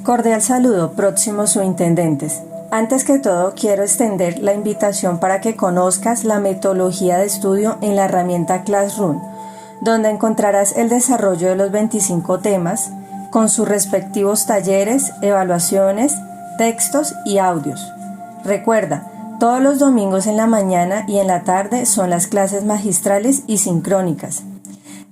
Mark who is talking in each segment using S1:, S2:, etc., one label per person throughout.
S1: Cordial saludo, próximos subintendentes. Antes que todo, quiero extender la invitación para que conozcas la metodología de estudio en la herramienta Classroom, donde encontrarás el desarrollo de los 25 temas, con sus respectivos talleres, evaluaciones, textos y audios. Recuerda, todos los domingos en la mañana y en la tarde son las clases magistrales y sincrónicas.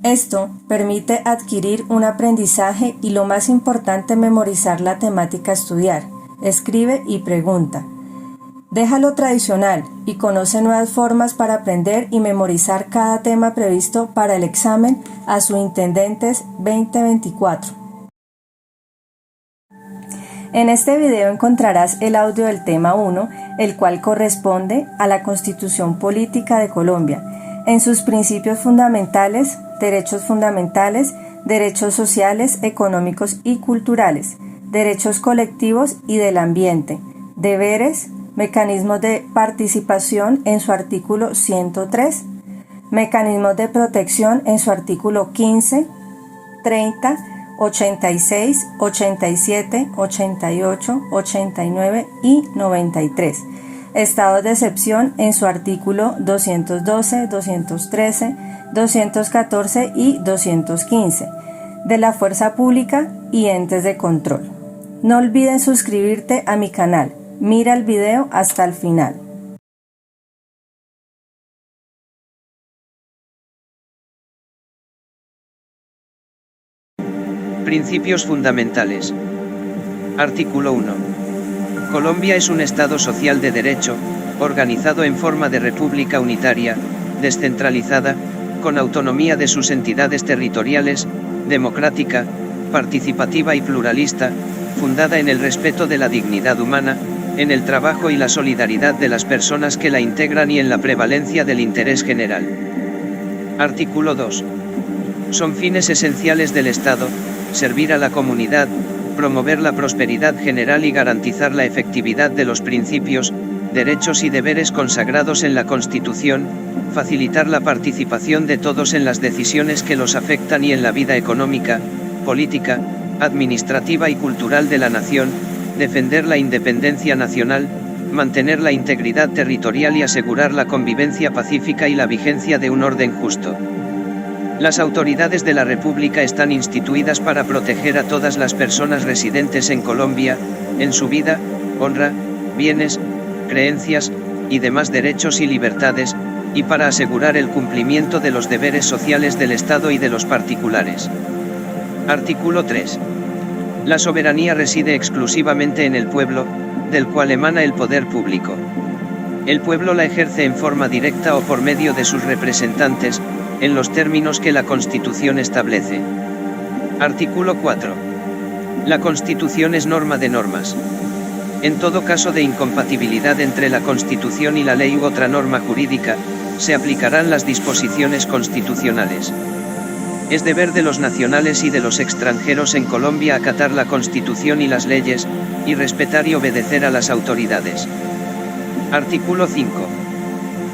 S1: Esto permite adquirir un aprendizaje y, lo más importante, memorizar la temática a estudiar. Escribe y pregunta. Deja lo tradicional y conoce nuevas formas para aprender y memorizar cada tema previsto para el examen a Subintendentes 2024. En este video encontrarás el audio del tema 1, el cual corresponde a la Constitución Política de Colombia, en sus principios fundamentales, derechos fundamentales, derechos sociales, económicos y culturales, derechos colectivos y del ambiente, deberes, mecanismos de participación en su artículo 103, mecanismos de protección en su artículo 15, 30, 86, 87, 88, 89 y 93. Estados de excepción en su artículo 212, 213, 214 y 215. De la fuerza pública y entes de control. No olvides suscribirte a mi canal. Mira el video hasta el final.
S2: Principios fundamentales. Artículo 1. Colombia es un Estado social de derecho, organizado en forma de república unitaria, descentralizada, con autonomía de sus entidades territoriales, democrática, participativa y pluralista, fundada en el respeto de la dignidad humana, en el trabajo y la solidaridad de las personas que la integran y en la prevalencia del interés general. Artículo 2. Son fines esenciales del Estado, servir a la comunidad, promover la prosperidad general y garantizar la efectividad de los principios, derechos y deberes consagrados en la Constitución, facilitar la participación de todos en las decisiones que los afectan y en la vida económica, política, administrativa y cultural de la nación, defender la independencia nacional, mantener la integridad territorial y asegurar la convivencia pacífica y la vigencia de un orden justo. Las autoridades de la República están instituidas para proteger a todas las personas residentes en Colombia, en su vida, honra, bienes, creencias, y demás derechos y libertades, y para asegurar el cumplimiento de los deberes sociales del Estado y de los particulares. Artículo 3. La soberanía reside exclusivamente en el pueblo, del cual emana el poder público. El pueblo la ejerce en forma directa o por medio de sus representantes, en los términos que la Constitución establece. Artículo 4. La Constitución es norma de normas. En todo caso de incompatibilidad entre la Constitución y la ley u otra norma jurídica, se aplicarán las disposiciones constitucionales. Es deber de los nacionales y de los extranjeros en Colombia acatar la Constitución y las leyes, y respetar y obedecer a las autoridades. Artículo 5.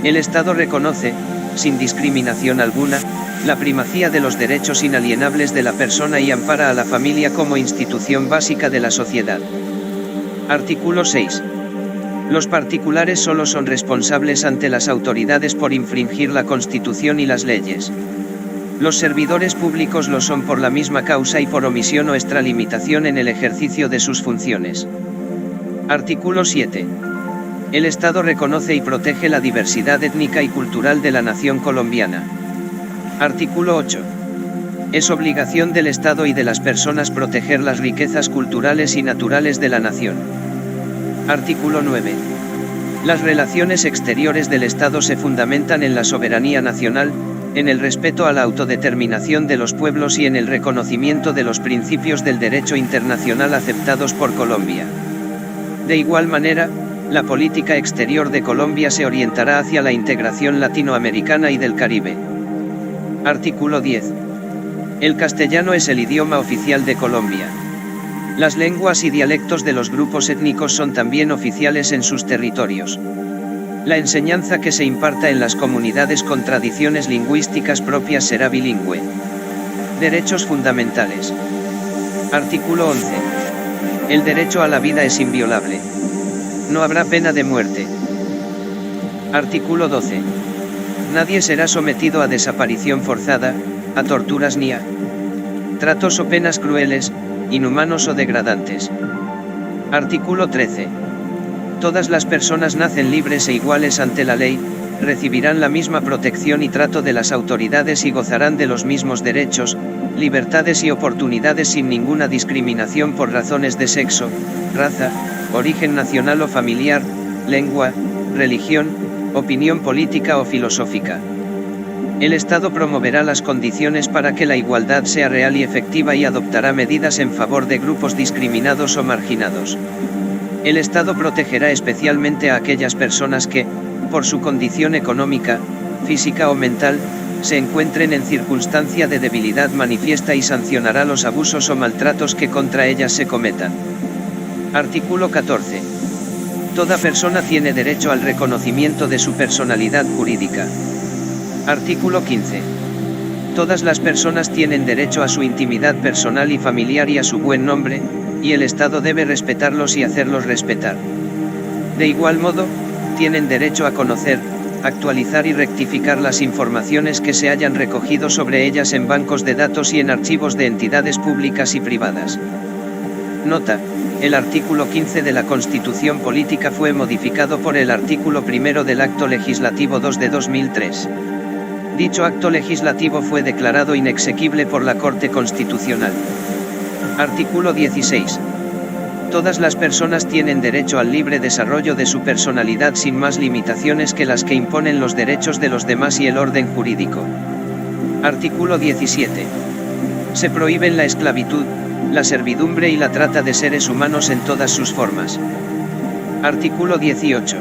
S2: El Estado reconoce, sin discriminación alguna, la primacía de los derechos inalienables de la persona y ampara a la familia como institución básica de la sociedad. Artículo 6. Los particulares solo son responsables ante las autoridades por infringir la Constitución y las leyes. Los servidores públicos lo son por la misma causa y por omisión o extralimitación en el ejercicio de sus funciones. Artículo 7. El Estado reconoce y protege la diversidad étnica y cultural de la nación colombiana. Artículo 8. Es obligación del Estado y de las personas proteger las riquezas culturales y naturales de la nación. Artículo 9. Las relaciones exteriores del Estado se fundamentan en la soberanía nacional, en el respeto a la autodeterminación de los pueblos y en el reconocimiento de los principios del derecho internacional aceptados por Colombia. De igual manera, la política exterior de Colombia se orientará hacia la integración latinoamericana y del Caribe. Artículo 10. El castellano es el idioma oficial de Colombia. Las lenguas y dialectos de los grupos étnicos son también oficiales en sus territorios. La enseñanza que se imparta en las comunidades con tradiciones lingüísticas propias será bilingüe. Derechos fundamentales. Artículo 11. El derecho a la vida es inviolable. No habrá pena de muerte. Artículo 12. Nadie será sometido a desaparición forzada, a torturas ni a tratos o penas crueles, inhumanos o degradantes. Artículo 13. Todas las personas nacen libres e iguales ante la ley, recibirán la misma protección y trato de las autoridades y gozarán de los mismos derechos, libertades y oportunidades sin ninguna discriminación por razones de sexo, raza, origen nacional o familiar, lengua, religión, opinión política o filosófica. El Estado promoverá las condiciones para que la igualdad sea real y efectiva y adoptará medidas en favor de grupos discriminados o marginados. El Estado protegerá especialmente a aquellas personas que, por su condición económica, física o mental, se encuentren en circunstancia de debilidad manifiesta y sancionará los abusos o maltratos que contra ellas se cometan. Artículo 14. Toda persona tiene derecho al reconocimiento de su personalidad jurídica. Artículo 15. Todas las personas tienen derecho a su intimidad personal y familiar y a su buen nombre, y el Estado debe respetarlos y hacerlos respetar. De igual modo, tienen derecho a conocer, actualizar y rectificar las informaciones que se hayan recogido sobre ellas en bancos de datos y en archivos de entidades públicas y privadas. Nota: el artículo 15 de la Constitución Política fue modificado por el artículo 1 del Acto Legislativo 2 de 2003. Dicho acto legislativo fue declarado inexequible por la Corte Constitucional. Artículo 16. Todas las personas tienen derecho al libre desarrollo de su personalidad sin más limitaciones que las que imponen los derechos de los demás y el orden jurídico. Artículo 17. Se prohíben la esclavitud, la servidumbre y la trata de seres humanos en todas sus formas. Artículo 18.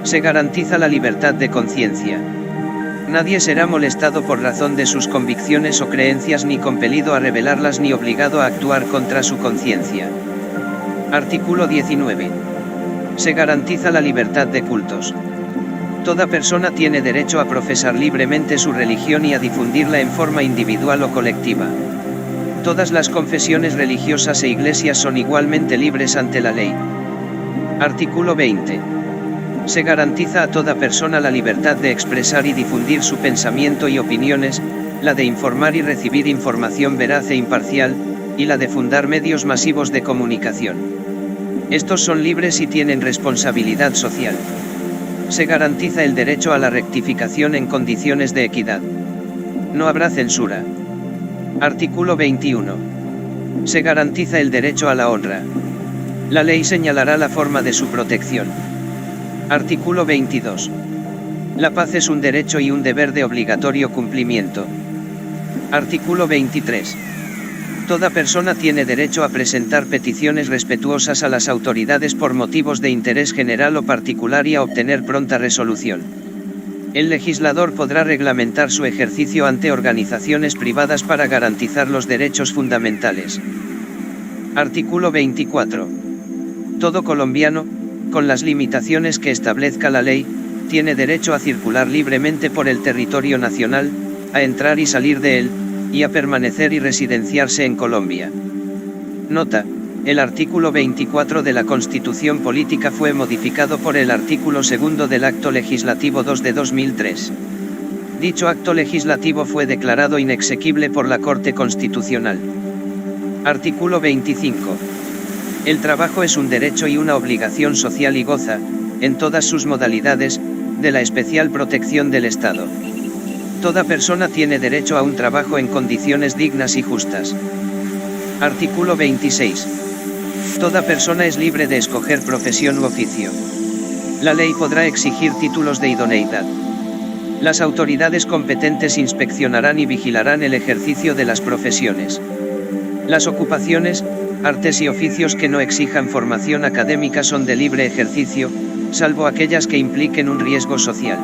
S2: Se garantiza la libertad de conciencia. Nadie será molestado por razón de sus convicciones o creencias ni compelido a revelarlas ni obligado a actuar contra su conciencia. Artículo 19. Se garantiza la libertad de cultos. Toda persona tiene derecho a profesar libremente su religión y a difundirla en forma individual o colectiva. Todas las confesiones religiosas e iglesias son igualmente libres ante la ley. Artículo 20. Se garantiza a toda persona la libertad de expresar y difundir su pensamiento y opiniones, la de informar y recibir información veraz e imparcial, y la de fundar medios masivos de comunicación. Estos son libres y tienen responsabilidad social. Se garantiza el derecho a la rectificación en condiciones de equidad. No habrá censura. Artículo 21. Se garantiza el derecho a la honra. La ley señalará la forma de su protección. Artículo 22. La paz es un derecho y un deber de obligatorio cumplimiento. Artículo 23. Toda persona tiene derecho a presentar peticiones respetuosas a las autoridades por motivos de interés general o particular y a obtener pronta resolución. El legislador podrá reglamentar su ejercicio ante organizaciones privadas para garantizar los derechos fundamentales. Artículo 24. Todo colombiano, con las limitaciones que establezca la ley, tiene derecho a circular libremente por el territorio nacional, a entrar y salir de él, y a permanecer y residenciarse en Colombia. Nota: el artículo 24 de la Constitución Política fue modificado por el artículo 2 del Acto Legislativo 2 de 2003. Dicho acto legislativo fue declarado inexequible por la Corte Constitucional. Artículo 25. El trabajo es un derecho y una obligación social y goza, en todas sus modalidades, de la especial protección del Estado. Toda persona tiene derecho a un trabajo en condiciones dignas y justas. Artículo 26. Toda persona es libre de escoger profesión u oficio. La ley podrá exigir títulos de idoneidad. Las autoridades competentes inspeccionarán y vigilarán el ejercicio de las profesiones. Las ocupaciones, artes y oficios que no exijan formación académica son de libre ejercicio, salvo aquellas que impliquen un riesgo social.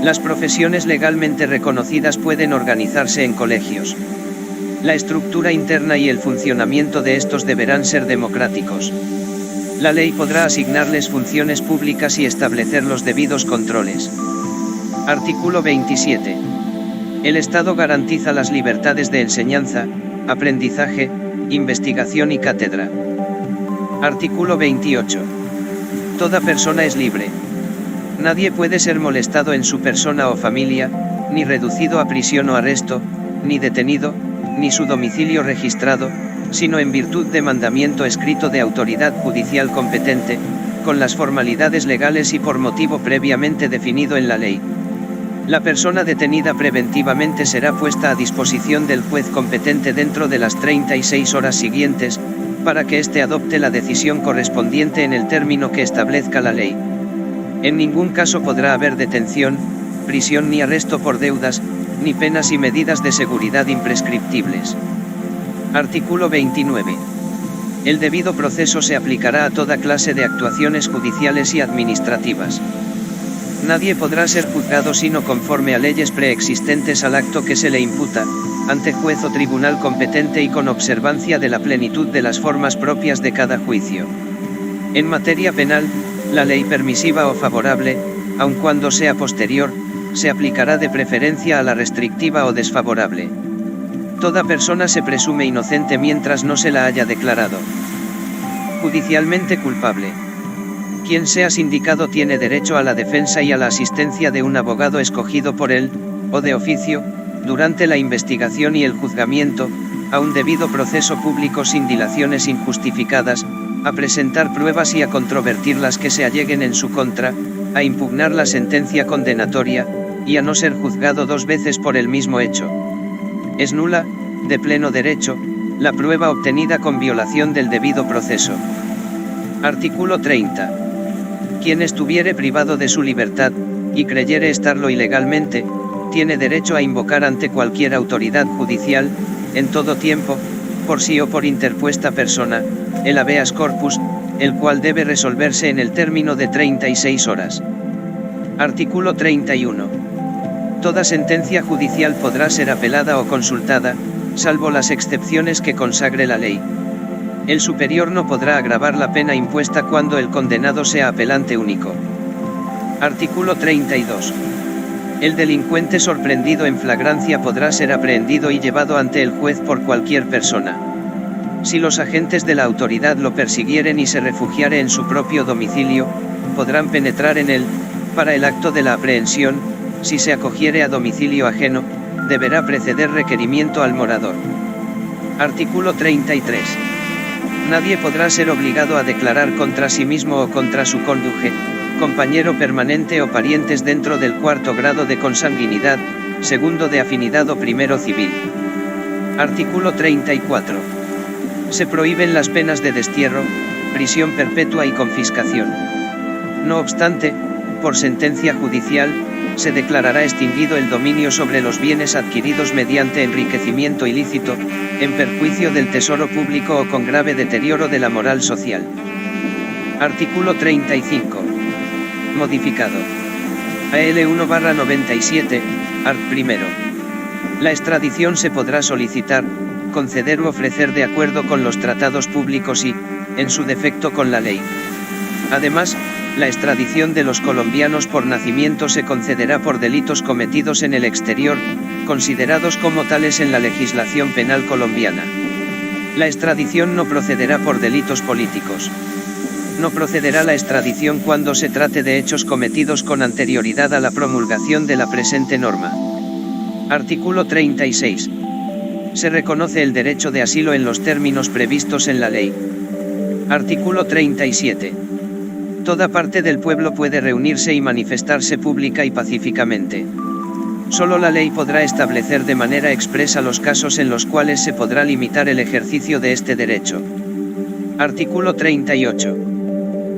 S2: Las profesiones legalmente reconocidas pueden organizarse en colegios. La estructura interna y el funcionamiento de estos deberán ser democráticos. La ley podrá asignarles funciones públicas y establecer los debidos controles. Artículo 27. El Estado garantiza las libertades de enseñanza, aprendizaje, investigación y cátedra. Artículo 28. Toda persona es libre. Nadie puede ser molestado en su persona o familia, ni reducido a prisión o arresto, ni detenido, ni su domicilio registrado, sino en virtud de mandamiento escrito de autoridad judicial competente, con las formalidades legales y por motivo previamente definido en la ley. La persona detenida preventivamente será puesta a disposición del juez competente dentro de las 36 horas siguientes, para que éste adopte la decisión correspondiente en el término que establezca la ley. En ningún caso podrá haber detención, prisión ni arresto por deudas, ni penas y medidas de seguridad imprescriptibles. Artículo 29. El debido proceso se aplicará a toda clase de actuaciones judiciales y administrativas. Nadie podrá ser juzgado sino conforme a leyes preexistentes al acto que se le imputa, ante juez o tribunal competente y con observancia de la plenitud de las formas propias de cada juicio. En materia penal, la ley permisiva o favorable, aun cuando sea posterior, se aplicará de preferencia a la restrictiva o desfavorable. Toda persona se presume inocente mientras no se la haya declarado judicialmente culpable. Quien sea sindicado tiene derecho a la defensa y a la asistencia de un abogado escogido por él, o de oficio, durante la investigación y el juzgamiento, a un debido proceso público sin dilaciones injustificadas, a presentar pruebas y a controvertir las que se alleguen en su contra, a impugnar la sentencia condenatoria, y a no ser juzgado 2 veces por el mismo hecho. Es nula, de pleno derecho, la prueba obtenida con violación del debido proceso. Artículo 30. Quien estuviere privado de su libertad, y creyere estarlo ilegalmente, tiene derecho a invocar ante cualquier autoridad judicial, en todo tiempo, por sí o por interpuesta persona, el habeas corpus, el cual debe resolverse en el término de 36 horas. Artículo 31. Toda sentencia judicial podrá ser apelada o consultada, salvo las excepciones que consagre la ley. El superior no podrá agravar la pena impuesta cuando el condenado sea apelante único. Artículo 32. El delincuente sorprendido en flagrancia podrá ser aprehendido y llevado ante el juez por cualquier persona. Si los agentes de la autoridad lo persiguieren y se refugiare en su propio domicilio, podrán penetrar en él, para el acto de la aprehensión. Si se acogiere a domicilio ajeno, deberá preceder requerimiento al morador. Artículo 33. Nadie podrá ser obligado a declarar contra sí mismo o contra su cónyuge, compañero permanente o parientes dentro del 4º grado de consanguinidad, 2º de afinidad o 1º civil. Artículo 34. Se prohíben las penas de destierro, prisión perpetua y confiscación. No obstante, por sentencia judicial, se declarará extinguido el dominio sobre los bienes adquiridos mediante enriquecimiento ilícito, en perjuicio del tesoro público o con grave deterioro de la moral social. Artículo 35. Modificado. AL 1/97, art. 1. La extradición se podrá solicitar, conceder u ofrecer de acuerdo con los tratados públicos y, en su defecto con la ley. Además, la extradición de los colombianos por nacimiento se concederá por delitos cometidos en el exterior, considerados como tales en la legislación penal colombiana. La extradición no procederá por delitos políticos. No procederá la extradición cuando se trate de hechos cometidos con anterioridad a la promulgación de la presente norma. Artículo 36. Se reconoce el derecho de asilo en los términos previstos en la ley. Artículo 37. Toda parte del pueblo puede reunirse y manifestarse pública y pacíficamente. Solo la ley podrá establecer de manera expresa los casos en los cuales se podrá limitar el ejercicio de este derecho. Artículo 38.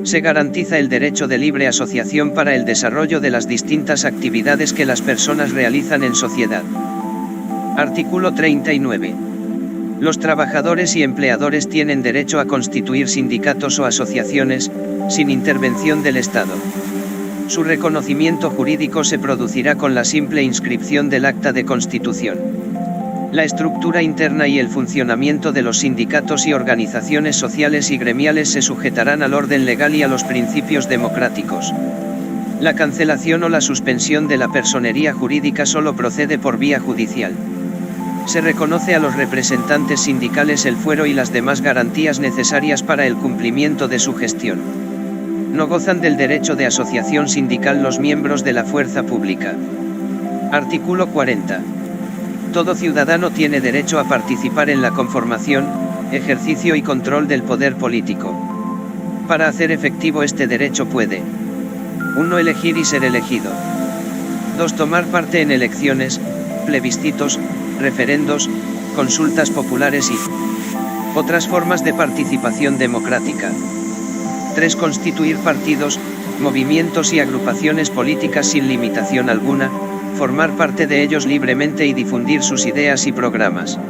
S2: Se garantiza el derecho de libre asociación para el desarrollo de las distintas actividades que las personas realizan en sociedad. Artículo 39. Los trabajadores y empleadores tienen derecho a constituir sindicatos o asociaciones, sin intervención del Estado. Su reconocimiento jurídico se producirá con la simple inscripción del acta de constitución. La estructura interna y el funcionamiento de los sindicatos y organizaciones sociales y gremiales se sujetarán al orden legal y a los principios democráticos. La cancelación o la suspensión de la personería jurídica solo procede por vía judicial. Se reconoce a los representantes sindicales el fuero y las demás garantías necesarias para el cumplimiento de su gestión. No gozan del derecho de asociación sindical los miembros de la fuerza pública. Artículo 40. Todo ciudadano tiene derecho a participar en la conformación, ejercicio y control del poder político. Para hacer efectivo este derecho puede: 1. Elegir y ser elegido. 2. Tomar parte en elecciones, plebiscitos, referendos, consultas populares y otras formas de participación democrática. 3. Constituir partidos, movimientos y agrupaciones políticas sin limitación alguna, formar parte de ellos libremente y difundir sus ideas y programas.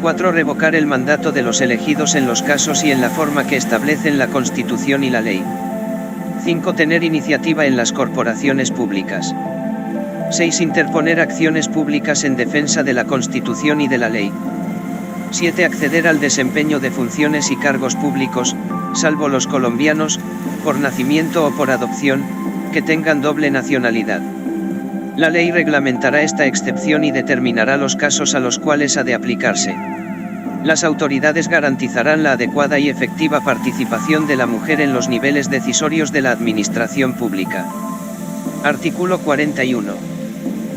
S2: 4. Revocar el mandato de los elegidos en los casos y en la forma que establecen la Constitución y la ley. 5. Tener iniciativa en las corporaciones públicas. 6. Interponer acciones públicas en defensa de la Constitución y de la ley. 7. Acceder al desempeño de funciones y cargos públicos, salvo los colombianos, por nacimiento o por adopción, que tengan doble nacionalidad. La ley reglamentará esta excepción y determinará los casos a los cuales ha de aplicarse. Las autoridades garantizarán la adecuada y efectiva participación de la mujer en los niveles decisorios de la administración pública. Artículo 41.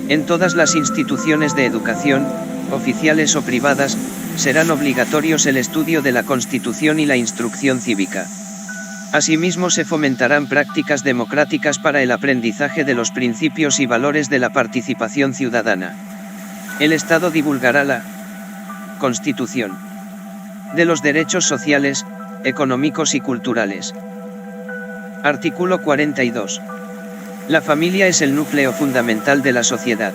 S2: En todas las instituciones de educación, oficiales o privadas, serán obligatorios el estudio de la Constitución y la instrucción cívica. Asimismo se fomentarán prácticas democráticas para el aprendizaje de los principios y valores de la participación ciudadana. El Estado divulgará la Constitución de los derechos sociales, económicos y culturales. Artículo 42. La familia es el núcleo fundamental de la sociedad.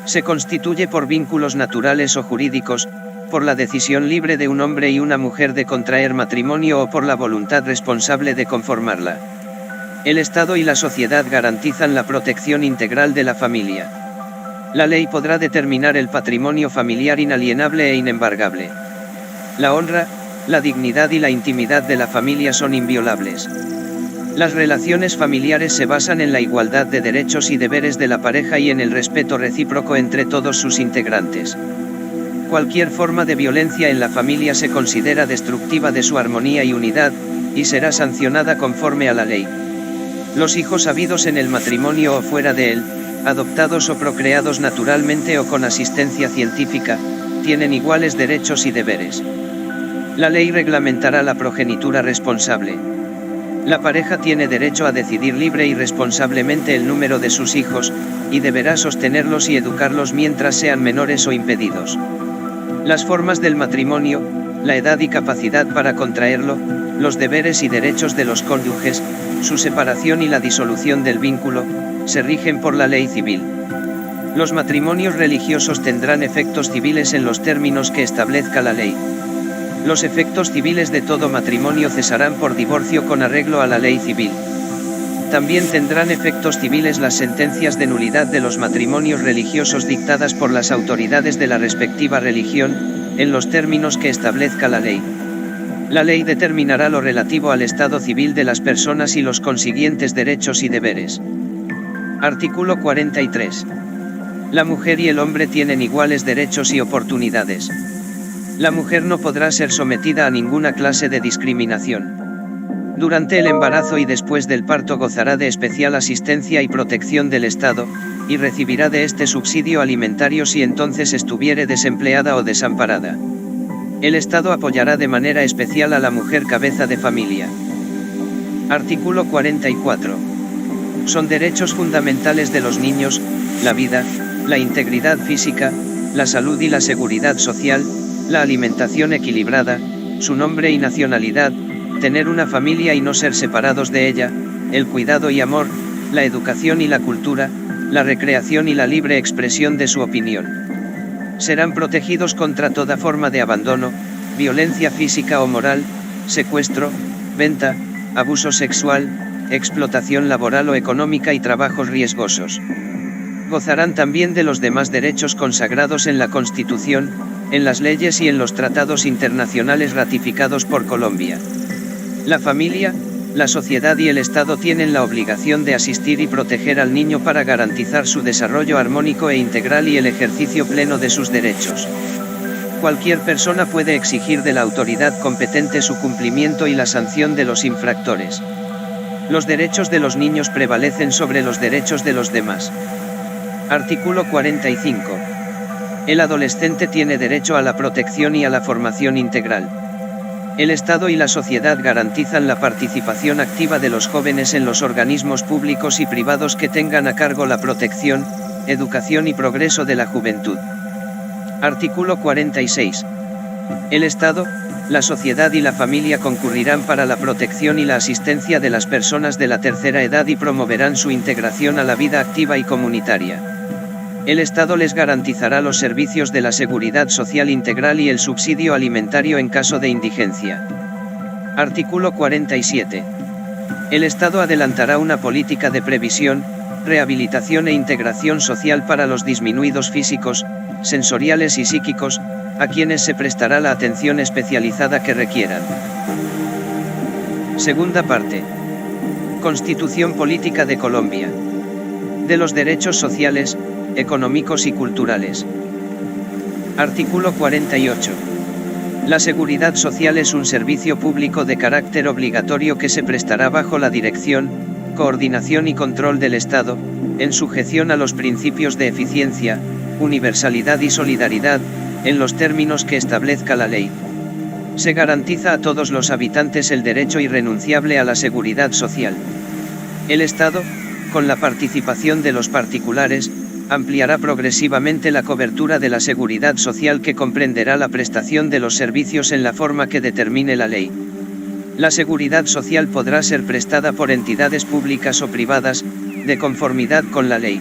S2: Se constituye por vínculos naturales o jurídicos, por la decisión libre de un hombre y una mujer de contraer matrimonio o por la voluntad responsable de conformarla. El Estado y la sociedad garantizan la protección integral de la familia. La ley podrá determinar el patrimonio familiar inalienable e inembargable. La honra, la dignidad y la intimidad de la familia son inviolables. Las relaciones familiares se basan en la igualdad de derechos y deberes de la pareja y en el respeto recíproco entre todos sus integrantes. Cualquier forma de violencia en la familia se considera destructiva de su armonía y unidad, y será sancionada conforme a la ley. Los hijos habidos en el matrimonio o fuera de él, adoptados o procreados naturalmente o con asistencia científica, tienen iguales derechos y deberes. La ley reglamentará la progenitura responsable. La pareja tiene derecho a decidir libre y responsablemente el número de sus hijos, y deberá sostenerlos y educarlos mientras sean menores o impedidos. Las formas del matrimonio, la edad y capacidad para contraerlo, los deberes y derechos de los cónyuges, su separación y la disolución del vínculo, se rigen por la ley civil. Los matrimonios religiosos tendrán efectos civiles en los términos que establezca la ley. Los efectos civiles de todo matrimonio cesarán por divorcio con arreglo a la ley civil. También tendrán efectos civiles las sentencias de nulidad de los matrimonios religiosos dictadas por las autoridades de la respectiva religión, en los términos que establezca la ley. La ley determinará lo relativo al estado civil de las personas y los consiguientes derechos y deberes. Artículo 43. La mujer y el hombre tienen iguales derechos y oportunidades. La mujer no podrá ser sometida a ninguna clase de discriminación. Durante el embarazo y después del parto gozará de especial asistencia y protección del Estado, y recibirá de este subsidio alimentario si entonces estuviere desempleada o desamparada. El Estado apoyará de manera especial a la mujer cabeza de familia. Artículo 44. Son derechos fundamentales de los niños, la vida, la integridad física, la salud y la seguridad social, la alimentación equilibrada, su nombre y nacionalidad, tener una familia y no ser separados de ella, el cuidado y amor, la educación y la cultura, la recreación y la libre expresión de su opinión. Serán protegidos contra toda forma de abandono, violencia física o moral, secuestro, venta, abuso sexual, explotación laboral o económica y trabajos riesgosos. Gozarán también de los demás derechos consagrados en la Constitución, en las leyes y en los tratados internacionales ratificados por Colombia. La familia, la sociedad y el Estado tienen la obligación de asistir y proteger al niño para garantizar su desarrollo armónico e integral y el ejercicio pleno de sus derechos. Cualquier persona puede exigir de la autoridad competente su cumplimiento y la sanción de los infractores. Los derechos de los niños prevalecen sobre los derechos de los demás. Artículo 45. El adolescente tiene derecho a la protección y a la formación integral. El Estado y la sociedad garantizan la participación activa de los jóvenes en los organismos públicos y privados que tengan a cargo la protección, educación y progreso de la juventud. Artículo 46. El Estado, la sociedad y la familia concurrirán para la protección y la asistencia de las personas de la tercera edad y promoverán su integración a la vida activa y comunitaria. El Estado les garantizará los servicios de la seguridad social integral y el subsidio alimentario en caso de indigencia. Artículo 47. El Estado adelantará una política de previsión, rehabilitación e integración social para los disminuidos físicos, sensoriales y psíquicos, a quienes se prestará la atención especializada que requieran. Segunda parte. Constitución Política de Colombia. De los derechos sociales, económicos y culturales. Artículo 48. La seguridad social es un servicio público de carácter obligatorio que se prestará bajo la dirección, coordinación y control del Estado, en sujeción a los principios de eficiencia, universalidad y solidaridad, en los términos que establezca la ley. Se garantiza a todos los habitantes el derecho irrenunciable a la seguridad social. El Estado, con la participación de los particulares, ampliará progresivamente la cobertura de la seguridad social que comprenderá la prestación de los servicios en la forma que determine la ley. La seguridad social podrá ser prestada por entidades públicas o privadas, de conformidad con la ley.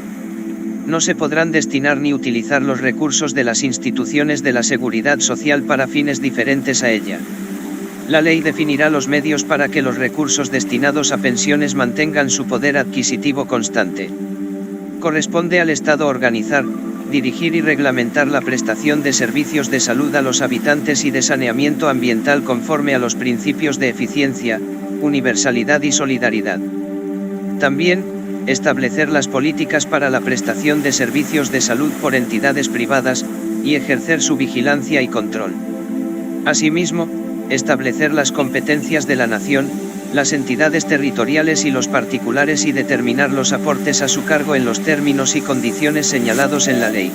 S2: No se podrán destinar ni utilizar los recursos de las instituciones de la seguridad social para fines diferentes a ella. La ley definirá los medios para que los recursos destinados a pensiones mantengan su poder adquisitivo constante. Corresponde al Estado organizar, dirigir y reglamentar la prestación de servicios de salud a los habitantes y de saneamiento ambiental conforme a los principios de eficiencia, universalidad y solidaridad. También, establecer las políticas para la prestación de servicios de salud por entidades privadas, y ejercer su vigilancia y control. Asimismo, establecer las competencias de la nación, las entidades territoriales y los particulares y determinar los aportes a su cargo en los términos y condiciones señalados en la ley.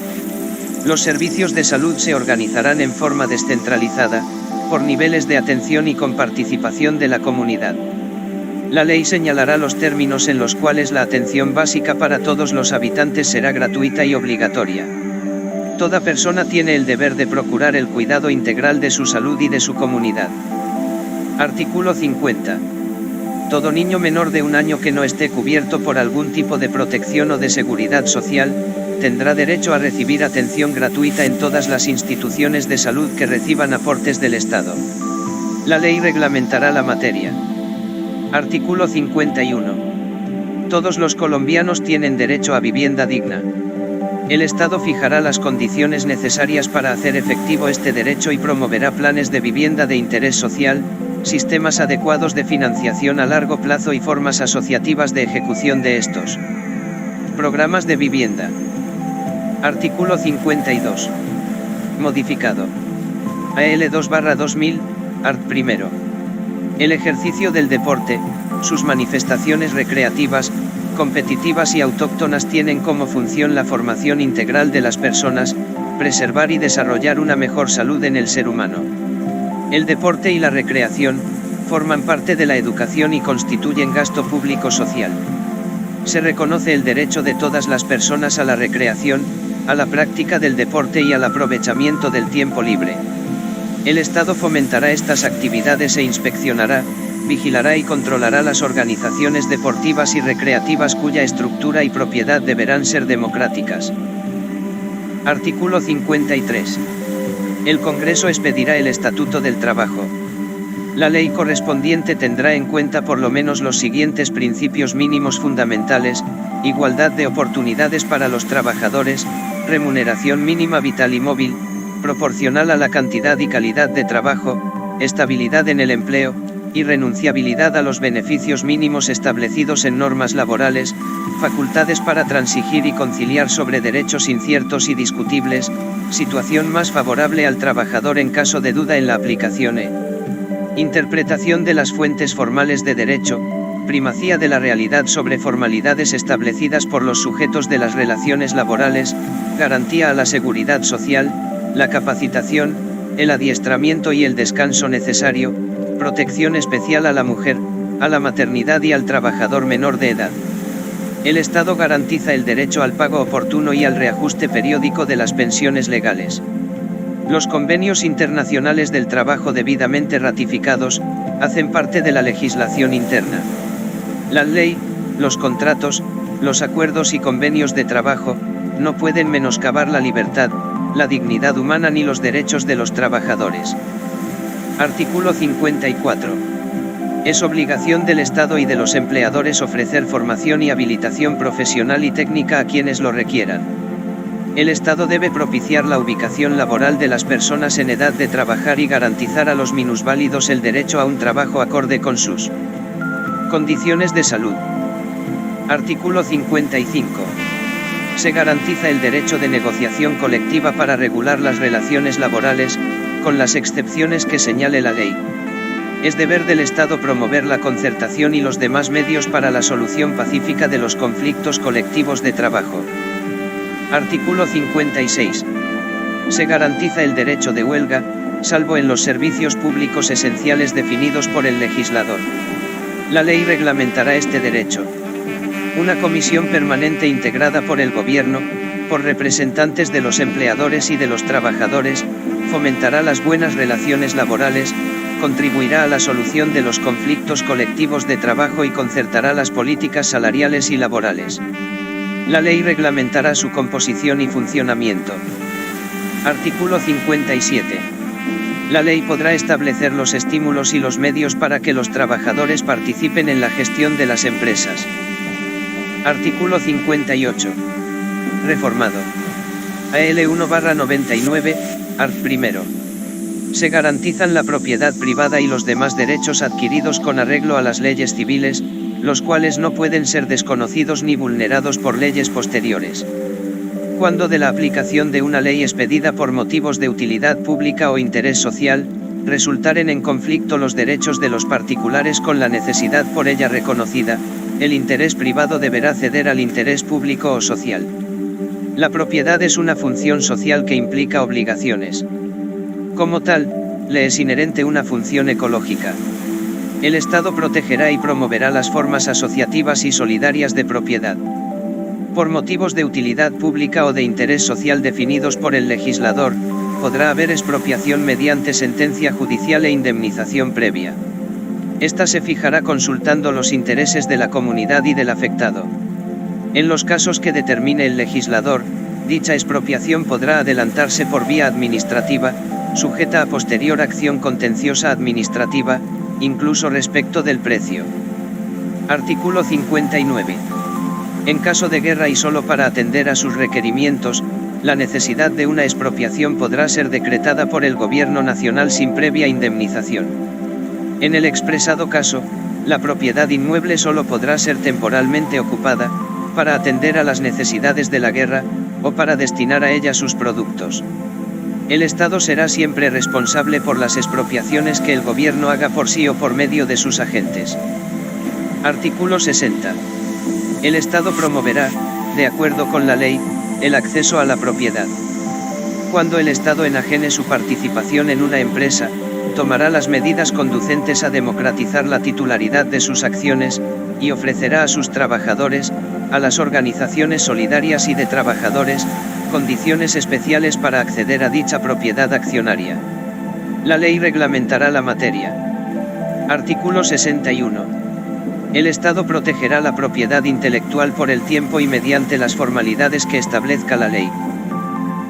S2: Los servicios de salud se organizarán en forma descentralizada, por niveles de atención y con participación de la comunidad. La ley señalará los términos en los cuales la atención básica para todos los habitantes será gratuita y obligatoria. Toda persona tiene el deber de procurar el cuidado integral de su salud y de su comunidad. Artículo 50. Todo niño menor de 1 año que no esté cubierto por algún tipo de protección o de seguridad social, tendrá derecho a recibir atención gratuita en todas las instituciones de salud que reciban aportes del Estado. La ley reglamentará la materia. Artículo 51. Todos los colombianos tienen derecho a vivienda digna. El Estado fijará las condiciones necesarias para hacer efectivo este derecho y promoverá planes de vivienda de interés social, sistemas adecuados de financiación a largo plazo y formas asociativas de ejecución de estos programas de vivienda. Artículo 52. Modificado. AL 2/2000, art. 1. El ejercicio del deporte, sus manifestaciones recreativas, competitivas y autóctonas tienen como función la formación integral de las personas, preservar y desarrollar una mejor salud en el ser humano. El deporte y la recreación forman parte de la educación y constituyen gasto público social. Se reconoce el derecho de todas las personas a la recreación, a la práctica del deporte y al aprovechamiento del tiempo libre. El Estado fomentará estas actividades e inspeccionará, vigilará y controlará las organizaciones deportivas y recreativas cuya estructura y propiedad deberán ser democráticas. Artículo 53. El Congreso expedirá el Estatuto del Trabajo. La ley correspondiente tendrá en cuenta por lo menos los siguientes principios mínimos fundamentales: igualdad de oportunidades para los trabajadores, remuneración mínima vital y móvil, proporcional a la cantidad y calidad de trabajo, estabilidad en el empleo, irrenunciabilidad a los beneficios mínimos establecidos en normas laborales, facultades para transigir y conciliar sobre derechos inciertos y discutibles, situación más favorable al trabajador en caso de duda en la aplicación interpretación de las fuentes formales de derecho, primacía de la realidad sobre formalidades establecidas por los sujetos de las relaciones laborales, garantía a la seguridad social, la capacitación, el adiestramiento y el descanso necesario, protección especial a la mujer, a la maternidad y al trabajador menor de edad. El Estado garantiza el derecho al pago oportuno y al reajuste periódico de las pensiones legales. Los convenios internacionales del trabajo debidamente ratificados, hacen parte de la legislación interna. La ley, los contratos, los acuerdos y convenios de trabajo, no pueden menoscabar la libertad, la dignidad humana ni los derechos de los trabajadores. Artículo 54. Es obligación del Estado y de los empleadores ofrecer formación y habilitación profesional y técnica a quienes lo requieran. El Estado debe propiciar la ubicación laboral de las personas en edad de trabajar y garantizar a los minusválidos el derecho a un trabajo acorde con sus condiciones de salud. Artículo 55. Se garantiza el derecho de negociación colectiva para regular las relaciones laborales, con las excepciones que señale la ley. Es deber del Estado promover la concertación y los demás medios para la solución pacífica de los conflictos colectivos de trabajo. Artículo 56. Se garantiza el derecho de huelga, salvo en los servicios públicos esenciales definidos por el legislador. La ley reglamentará este derecho. Una comisión permanente integrada por el Gobierno, por representantes de los empleadores y de los trabajadores, fomentará las buenas relaciones laborales, contribuirá a la solución de los conflictos colectivos de trabajo y concertará las políticas salariales y laborales. La ley reglamentará su composición y funcionamiento. Artículo 57. La ley podrá establecer los estímulos y los medios para que los trabajadores participen en la gestión de las empresas. Artículo 58. Reformado. AL 1/99, art. 1. Se garantizan la propiedad privada y los demás derechos adquiridos con arreglo a las leyes civiles, los cuales no pueden ser desconocidos ni vulnerados por leyes posteriores. Cuando de la aplicación de una ley expedida por motivos de utilidad pública o interés social, resultaren en conflicto los derechos de los particulares con la necesidad por ella reconocida, el interés privado deberá ceder al interés público o social. La propiedad es una función social que implica obligaciones. Como tal, le es inherente una función ecológica. El Estado protegerá y promoverá las formas asociativas y solidarias de propiedad. Por motivos de utilidad pública o de interés social definidos por el legislador, podrá haber expropiación mediante sentencia judicial e indemnización previa. Esta se fijará consultando los intereses de la comunidad y del afectado. En los casos que determine el legislador, dicha expropiación podrá adelantarse por vía administrativa, sujeta a posterior acción contenciosa administrativa, incluso respecto del precio. Artículo 59. En caso de guerra y solo para atender a sus requerimientos, la necesidad de una expropiación podrá ser decretada por el Gobierno Nacional sin previa indemnización. En el expresado caso, la propiedad inmueble solo podrá ser temporalmente ocupada, para atender a las necesidades de la guerra, o para destinar a ella sus productos. El Estado será siempre responsable por las expropiaciones que el Gobierno haga por sí o por medio de sus agentes. Artículo 60. El Estado promoverá, de acuerdo con la ley, el acceso a la propiedad. Cuando el Estado enajene su participación en una empresa, tomará las medidas conducentes a democratizar la titularidad de sus acciones, y ofrecerá a sus trabajadores, a las organizaciones solidarias y de trabajadores, condiciones especiales para acceder a dicha propiedad accionaria. La ley reglamentará la materia. Artículo 61. El Estado protegerá la propiedad intelectual por el tiempo y mediante las formalidades que establezca la ley.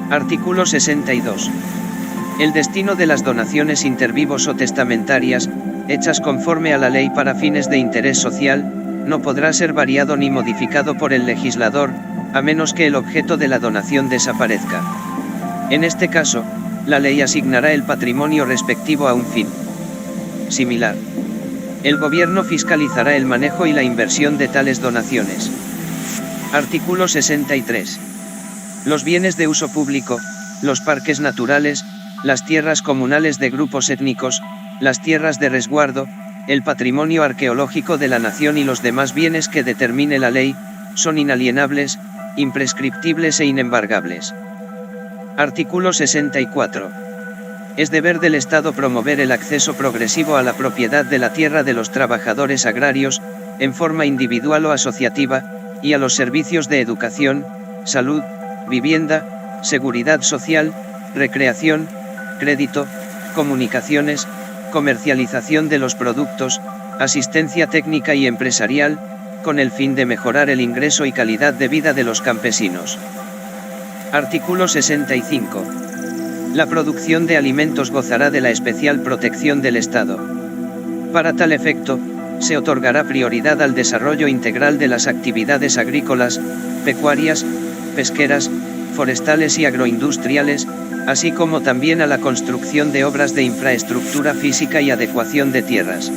S2: Artículo 62. El destino de las donaciones intervivos o testamentarias, hechas conforme a la ley para fines de interés social, no podrá ser variado ni modificado por el legislador, a menos que el objeto de la donación desaparezca. En este caso, la ley asignará el patrimonio respectivo a un fin similar. El gobierno fiscalizará el manejo y la inversión de tales donaciones. Artículo 63. Los bienes de uso público, los parques naturales, las tierras comunales de grupos étnicos, las tierras de resguardo, el patrimonio arqueológico de la nación y los demás bienes que determine la ley, son inalienables, imprescriptibles e inembargables. Artículo 64. Es deber del Estado promover el acceso progresivo a la propiedad de la tierra de los trabajadores agrarios, en forma individual o asociativa, y a los servicios de educación, salud, vivienda, seguridad social, recreación, crédito, comunicaciones, comercialización de los productos, asistencia técnica y empresarial, con el fin de mejorar el ingreso y calidad de vida de los campesinos. Artículo 65. La producción de alimentos gozará de la especial protección del Estado. Para tal efecto, se otorgará prioridad al desarrollo integral de las actividades agrícolas, pecuarias, pesqueras, forestales y agroindustriales, así como también a la construcción de obras de infraestructura física y adecuación de tierras.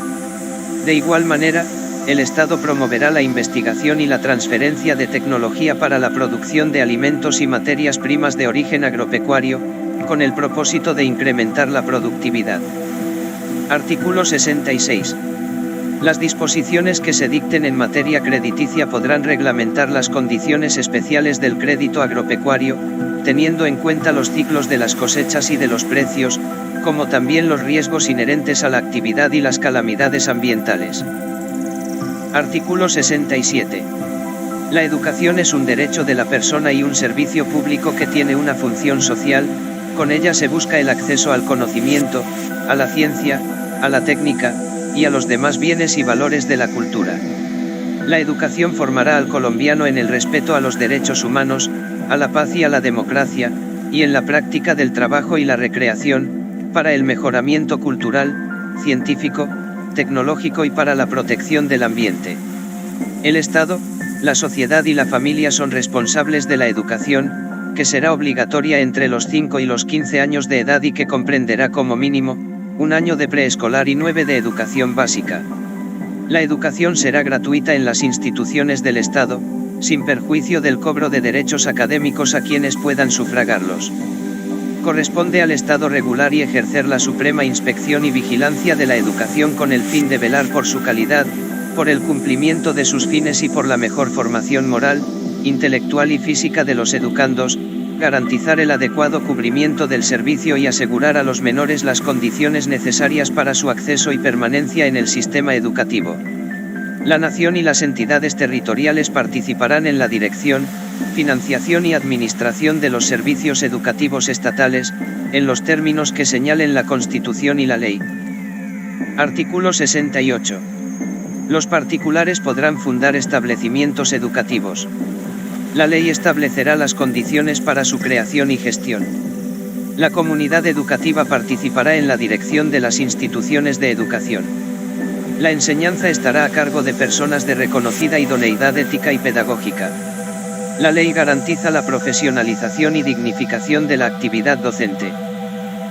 S2: De igual manera, el Estado promoverá la investigación y la transferencia de tecnología para la producción de alimentos y materias primas de origen agropecuario, con el propósito de incrementar la productividad. Artículo 66. Las disposiciones que se dicten en materia crediticia podrán reglamentar las condiciones especiales del crédito agropecuario, teniendo en cuenta los ciclos de las cosechas y de los precios, como también los riesgos inherentes a la actividad y las calamidades ambientales. Artículo 67. La educación es un derecho de la persona y un servicio público que tiene una función social. Con ella se busca el acceso al conocimiento, a la ciencia, a la técnica, y a los demás bienes y valores de la cultura. La educación formará al colombiano en el respeto a los derechos humanos, a la paz y a la democracia, y en la práctica del trabajo y la recreación, para el mejoramiento cultural, científico, tecnológico y para la protección del ambiente. El Estado, la sociedad y la familia son responsables de la educación, que será obligatoria entre los 5 y los 15 años de edad y que comprenderá como mínimo, 1 año de preescolar y 9 de educación básica. La educación será gratuita en las instituciones del Estado, sin perjuicio del cobro de derechos académicos a quienes puedan sufragarlos. Corresponde al Estado regular y ejercer la suprema inspección y vigilancia de la educación con el fin de velar por su calidad, por el cumplimiento de sus fines y por la mejor formación moral, intelectual y física de los educandos, garantizar el adecuado cubrimiento del servicio y asegurar a los menores las condiciones necesarias para su acceso y permanencia en el sistema educativo. La nación y las entidades territoriales participarán en la dirección, financiación y administración de los servicios educativos estatales, en los términos que señalen la Constitución y la ley. Artículo 68. Los particulares podrán fundar establecimientos educativos. La ley establecerá las condiciones para su creación y gestión. La comunidad educativa participará en la dirección de las instituciones de educación. La enseñanza estará a cargo de personas de reconocida idoneidad ética y pedagógica. La ley garantiza la profesionalización y dignificación de la actividad docente.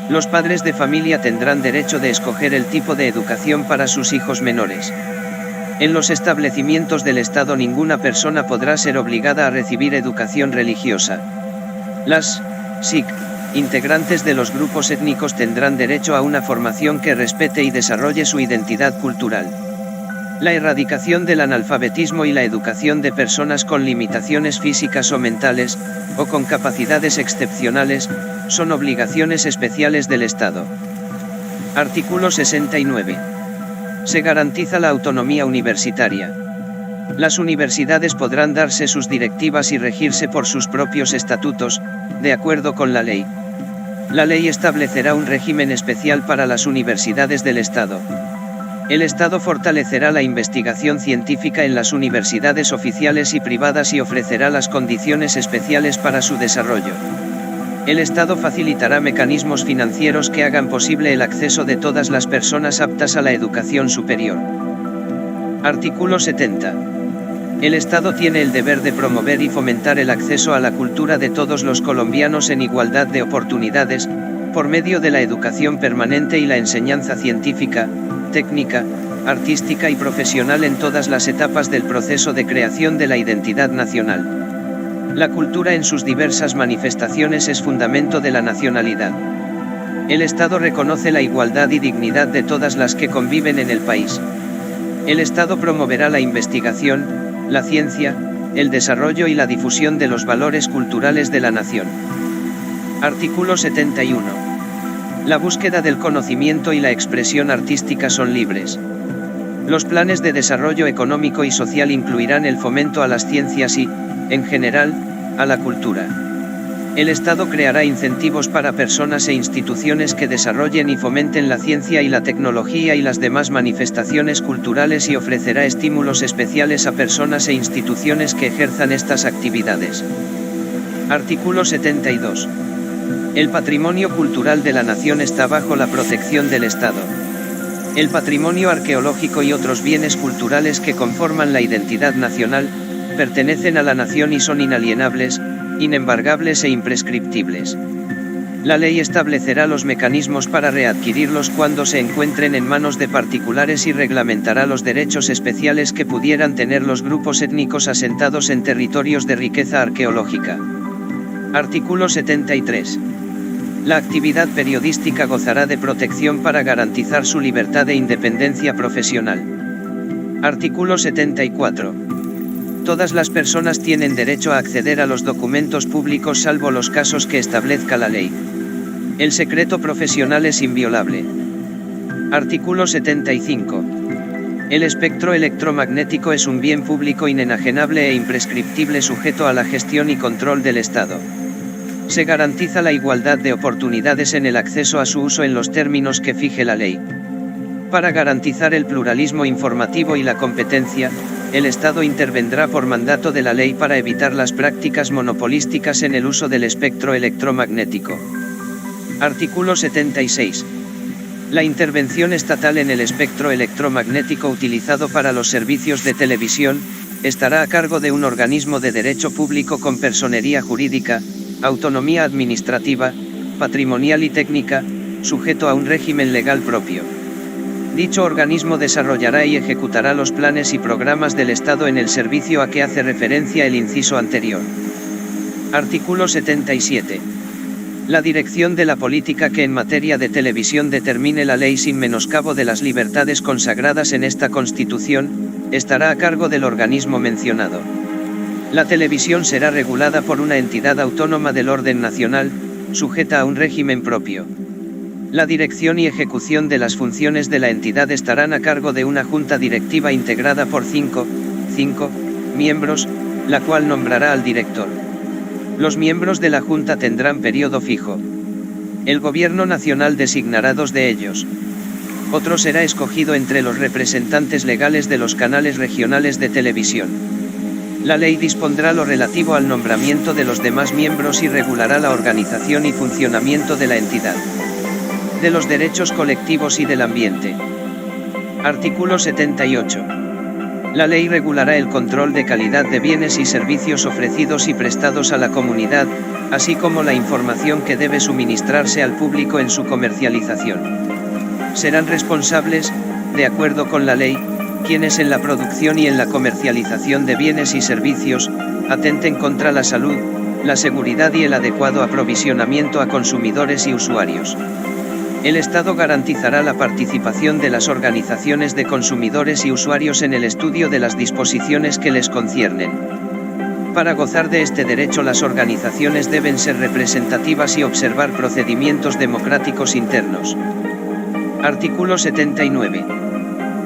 S2: Los padres de familia tendrán derecho de escoger el tipo de educación para sus hijos menores. En los establecimientos del Estado ninguna persona podrá ser obligada a recibir educación religiosa. Las SIC, integrantes de los grupos étnicos tendrán derecho a una formación que respete y desarrolle su identidad cultural. La erradicación del analfabetismo y la educación de personas con limitaciones físicas o mentales, o con capacidades excepcionales, son obligaciones especiales del Estado. Artículo 69. Se garantiza la autonomía universitaria. Las universidades podrán darse sus directivas y regirse por sus propios estatutos, de acuerdo con la ley. La ley establecerá un régimen especial para las universidades del Estado. El Estado fortalecerá la investigación científica en las universidades oficiales y privadas y ofrecerá las condiciones especiales para su desarrollo. El Estado facilitará mecanismos financieros que hagan posible el acceso de todas las personas aptas a la educación superior. Artículo 70. El Estado tiene el deber de promover y fomentar el acceso a la cultura de todos los colombianos en igualdad de oportunidades, por medio de la educación permanente y la enseñanza científica, técnica, artística y profesional en todas las etapas del proceso de creación de la identidad nacional. La cultura en sus diversas manifestaciones es fundamento de la nacionalidad. El Estado reconoce la igualdad y dignidad de todas las que conviven en el país. El Estado promoverá la investigación, la ciencia, el desarrollo y la difusión de los valores culturales de la nación. Artículo 71. La búsqueda del conocimiento y la expresión artística son libres. Los planes de desarrollo económico y social incluirán el fomento a las ciencias y, en general, a la cultura. El Estado creará incentivos para personas e instituciones que desarrollen y fomenten la ciencia y la tecnología y las demás manifestaciones culturales y ofrecerá estímulos especiales a personas e instituciones que ejerzan estas actividades. Artículo 72. El patrimonio cultural de la nación está bajo la protección del Estado. El patrimonio arqueológico y otros bienes culturales que conforman la identidad nacional, pertenecen a la nación y son inalienables, inembargables e imprescriptibles. La ley establecerá los mecanismos para readquirirlos cuando se encuentren en manos de particulares y reglamentará los derechos especiales que pudieran tener los grupos étnicos asentados en territorios de riqueza arqueológica. Artículo 73. La actividad periodística gozará de protección para garantizar su libertad e independencia profesional. Artículo 74. Todas las personas tienen derecho a acceder a los documentos públicos salvo los casos que establezca la ley. El secreto profesional es inviolable. Artículo 75. El espectro electromagnético es un bien público inenajenable e imprescriptible sujeto a la gestión y control del Estado. Se garantiza la igualdad de oportunidades en el acceso a su uso en los términos que fije la ley. Para garantizar el pluralismo informativo y la competencia, el Estado intervendrá por mandato de la ley para evitar las prácticas monopolísticas en el uso del espectro electromagnético. Artículo 76. La intervención estatal en el espectro electromagnético utilizado para los servicios de televisión, estará a cargo de un organismo de derecho público con personería jurídica, autonomía administrativa, patrimonial y técnica, sujeto a un régimen legal propio. Dicho organismo desarrollará y ejecutará los planes y programas del Estado en el servicio a que hace referencia el inciso anterior. Artículo 77. La dirección de la política que en materia de televisión determine la ley sin menoscabo de las libertades consagradas en esta Constitución, estará a cargo del organismo mencionado. La televisión será regulada por una entidad autónoma del orden nacional, sujeta a un régimen propio. La dirección y ejecución de las funciones de la entidad estarán a cargo de una junta directiva integrada por 5 miembros, la cual nombrará al director. Los miembros de la junta tendrán periodo fijo. El gobierno nacional designará 2 de ellos. Otro será escogido entre los representantes legales de los canales regionales de televisión. La ley dispondrá lo relativo al nombramiento de los demás miembros y regulará la organización y funcionamiento de la entidad. De los derechos colectivos y del ambiente. Artículo 78. La ley regulará el control de calidad de bienes y servicios ofrecidos y prestados a la comunidad, así como la información que debe suministrarse al público en su comercialización. Serán responsables, de acuerdo con la ley, quienes en la producción y en la comercialización de bienes y servicios, atenten contra la salud, la seguridad y el adecuado aprovisionamiento a consumidores y usuarios. El Estado garantizará la participación de las organizaciones de consumidores y usuarios en el estudio de las disposiciones que les conciernen. Para gozar de este derecho, las organizaciones deben ser representativas y observar procedimientos democráticos internos. Artículo 79.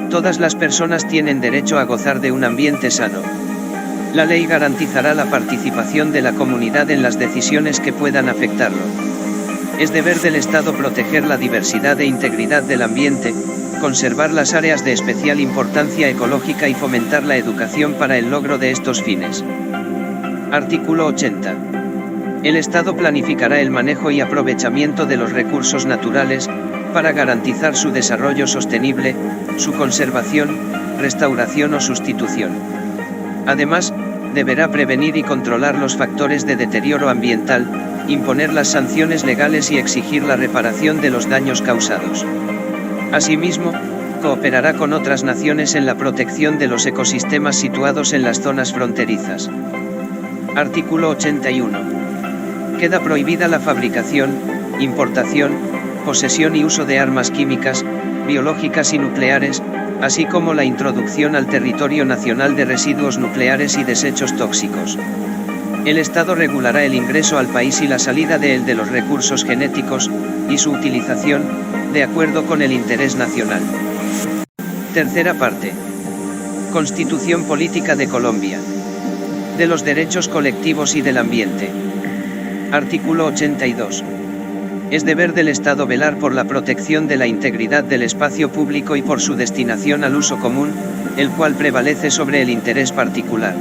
S2: Todas las personas tienen derecho a gozar de un ambiente sano. La ley garantizará la participación de la comunidad en las decisiones que puedan afectarlo. Es deber del Estado proteger la diversidad e integridad del ambiente, conservar las áreas de especial importancia ecológica y fomentar la educación para el logro de estos fines. Artículo 80. El Estado planificará el manejo y aprovechamiento de los recursos naturales, para garantizar su desarrollo sostenible, su conservación, restauración o sustitución. Además, deberá prevenir y controlar los factores de deterioro ambiental, imponer las sanciones legales y exigir la reparación de los daños causados. Asimismo, cooperará con otras naciones en la protección de los ecosistemas situados en las zonas fronterizas. Artículo 81. Queda prohibida la fabricación, importación, posesión y uso de armas químicas, biológicas y nucleares, así como la introducción al territorio nacional de residuos nucleares y desechos tóxicos. El Estado regulará el ingreso al país y la salida de él de los recursos genéticos, y su utilización, de acuerdo con el interés nacional. Tercera parte. Constitución Política de Colombia. De los derechos colectivos y del ambiente. Artículo 82. Es deber del Estado velar por la protección de la integridad del espacio público y por su destinación al uso común, el cual prevalece sobre el interés particular.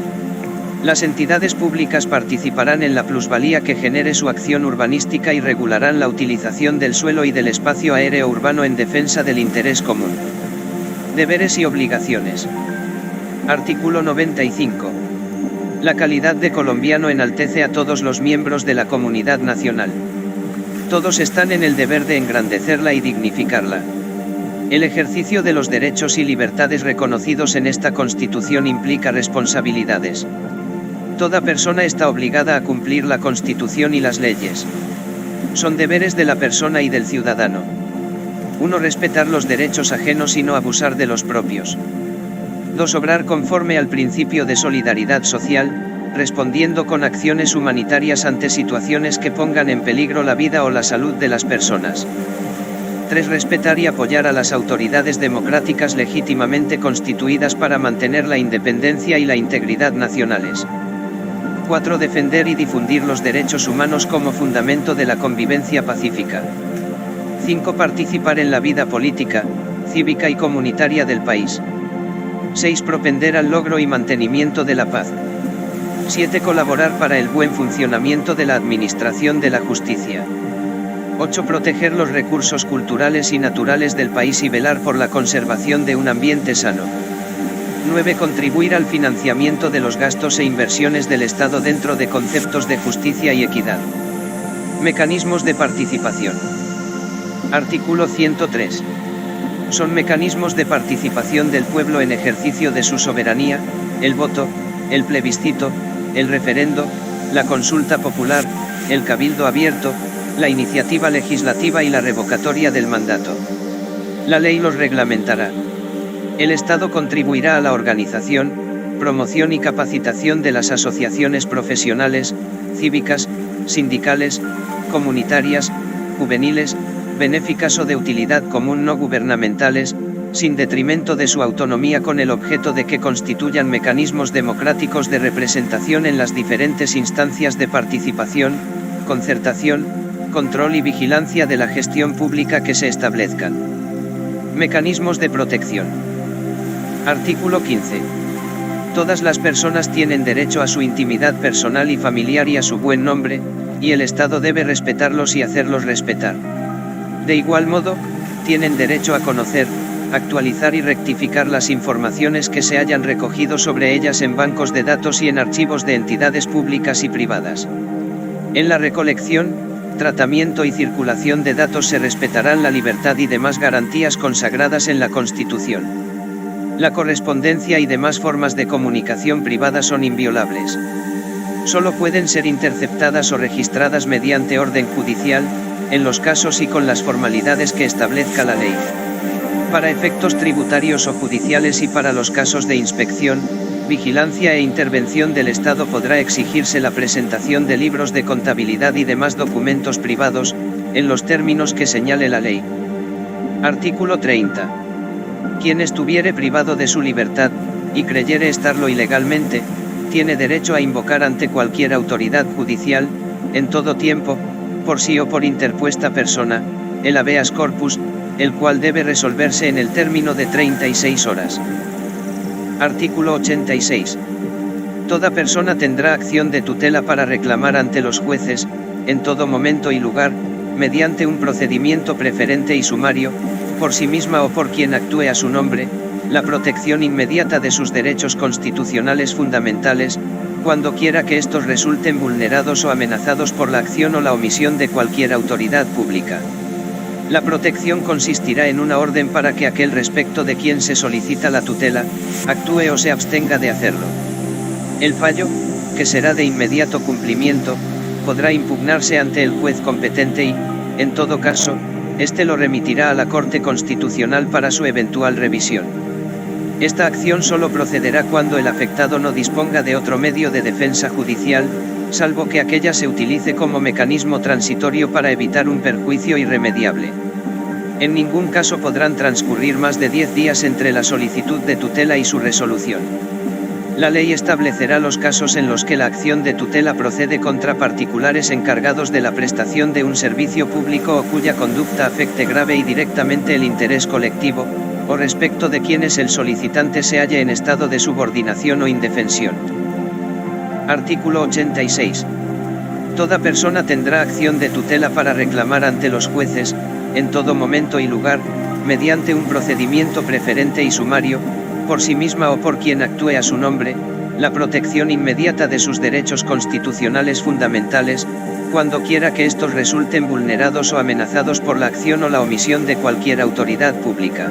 S2: Las entidades públicas participarán en la plusvalía que genere su acción urbanística y regularán la utilización del suelo y del espacio aéreo urbano en defensa del interés común. Deberes y obligaciones. Artículo 95. La calidad de colombiano enaltece a todos los miembros de la comunidad nacional. Todos están en el deber de engrandecerla y dignificarla. El ejercicio de los derechos y libertades reconocidos en esta Constitución implica responsabilidades. Toda persona está obligada a cumplir la Constitución y las leyes. Son deberes de la persona y del ciudadano. 1. Respetar los derechos ajenos y no abusar de los propios. 2. Obrar conforme al principio de solidaridad social, respondiendo con acciones humanitarias ante situaciones que pongan en peligro la vida o la salud de las personas. 3. Respetar y apoyar a las autoridades democráticas legítimamente constituidas para mantener la independencia y la integridad nacionales. 4. Defender y difundir los derechos humanos como fundamento de la convivencia pacífica. 5. Participar en la vida política, cívica y comunitaria del país. 6. Propender al logro y mantenimiento de la paz. 7. Colaborar para el buen funcionamiento de la administración de la justicia. 8. Proteger los recursos culturales y naturales del país y velar por la conservación de un ambiente sano. 9. Contribuir al financiamiento de los gastos e inversiones del Estado dentro de conceptos de justicia y equidad. Mecanismos de participación. Artículo 103. Son mecanismos de participación del pueblo en ejercicio de su soberanía, el voto, el plebiscito, el referendo, la consulta popular, el cabildo abierto, la iniciativa legislativa y la revocatoria del mandato. La ley los reglamentará. El Estado contribuirá a la organización, promoción y capacitación de las asociaciones profesionales, cívicas, sindicales, comunitarias, juveniles, benéficas o de utilidad común no gubernamentales, sin detrimento de su autonomía con el objeto de que constituyan mecanismos democráticos de representación en las diferentes instancias de participación, concertación, control y vigilancia de la gestión pública que se establezcan. Mecanismos de protección. Artículo 15. Todas las personas tienen derecho a su intimidad personal y familiar y a su buen nombre, y el Estado debe respetarlos y hacerlos respetar. De igual modo, tienen derecho a conocer, actualizar y rectificar las informaciones que se hayan recogido sobre ellas en bancos de datos y en archivos de entidades públicas y privadas. En la recolección, tratamiento y circulación de datos se respetarán la libertad y demás garantías consagradas en la Constitución. La correspondencia y demás formas de comunicación privada son inviolables. Solo pueden ser interceptadas o registradas mediante orden judicial, en los casos y con las formalidades que establezca la ley. Para efectos tributarios o judiciales y para los casos de inspección, vigilancia e intervención del Estado podrá exigirse la presentación de libros de contabilidad y demás documentos privados, en los términos que señale la ley. Artículo 30. Quien estuviere privado de su libertad, y creyere estarlo ilegalmente, tiene derecho a invocar ante cualquier autoridad judicial, en todo tiempo, por sí o por interpuesta persona, el habeas corpus, el cual debe resolverse en el término de 36 horas. Artículo 86. Toda persona tendrá acción de tutela para reclamar ante los jueces, en todo momento y lugar, mediante un procedimiento preferente y sumario, por sí misma o por quien actúe a su nombre, la protección inmediata de sus derechos constitucionales fundamentales, cuando quiera que estos resulten vulnerados o amenazados por la acción o la omisión de cualquier autoridad pública. La protección consistirá en una orden para que aquel respecto de quien se solicita la tutela, actúe o se abstenga de hacerlo. El fallo, que será de inmediato cumplimiento, podrá impugnarse ante el juez competente y, en todo caso, éste lo remitirá a la Corte Constitucional para su eventual revisión. Esta acción solo procederá cuando el afectado no disponga de otro medio de defensa judicial, salvo que aquella se utilice como mecanismo transitorio para evitar un perjuicio irremediable. En ningún caso podrán transcurrir más de 10 días entre la solicitud de tutela y su resolución. La ley establecerá los casos en los que la acción de tutela procede contra particulares encargados de la prestación de un servicio público o cuya conducta afecte grave y directamente el interés colectivo, o respecto de quienes el solicitante se halle en estado de subordinación o indefensión. Artículo 86. Toda persona tendrá acción de tutela para reclamar ante los jueces, en todo momento y lugar, mediante un procedimiento preferente y sumario, por sí misma o por quien actúe a su nombre, la protección inmediata de sus derechos constitucionales fundamentales, cuando quiera que estos resulten vulnerados o amenazados por la acción o la omisión de cualquier autoridad pública.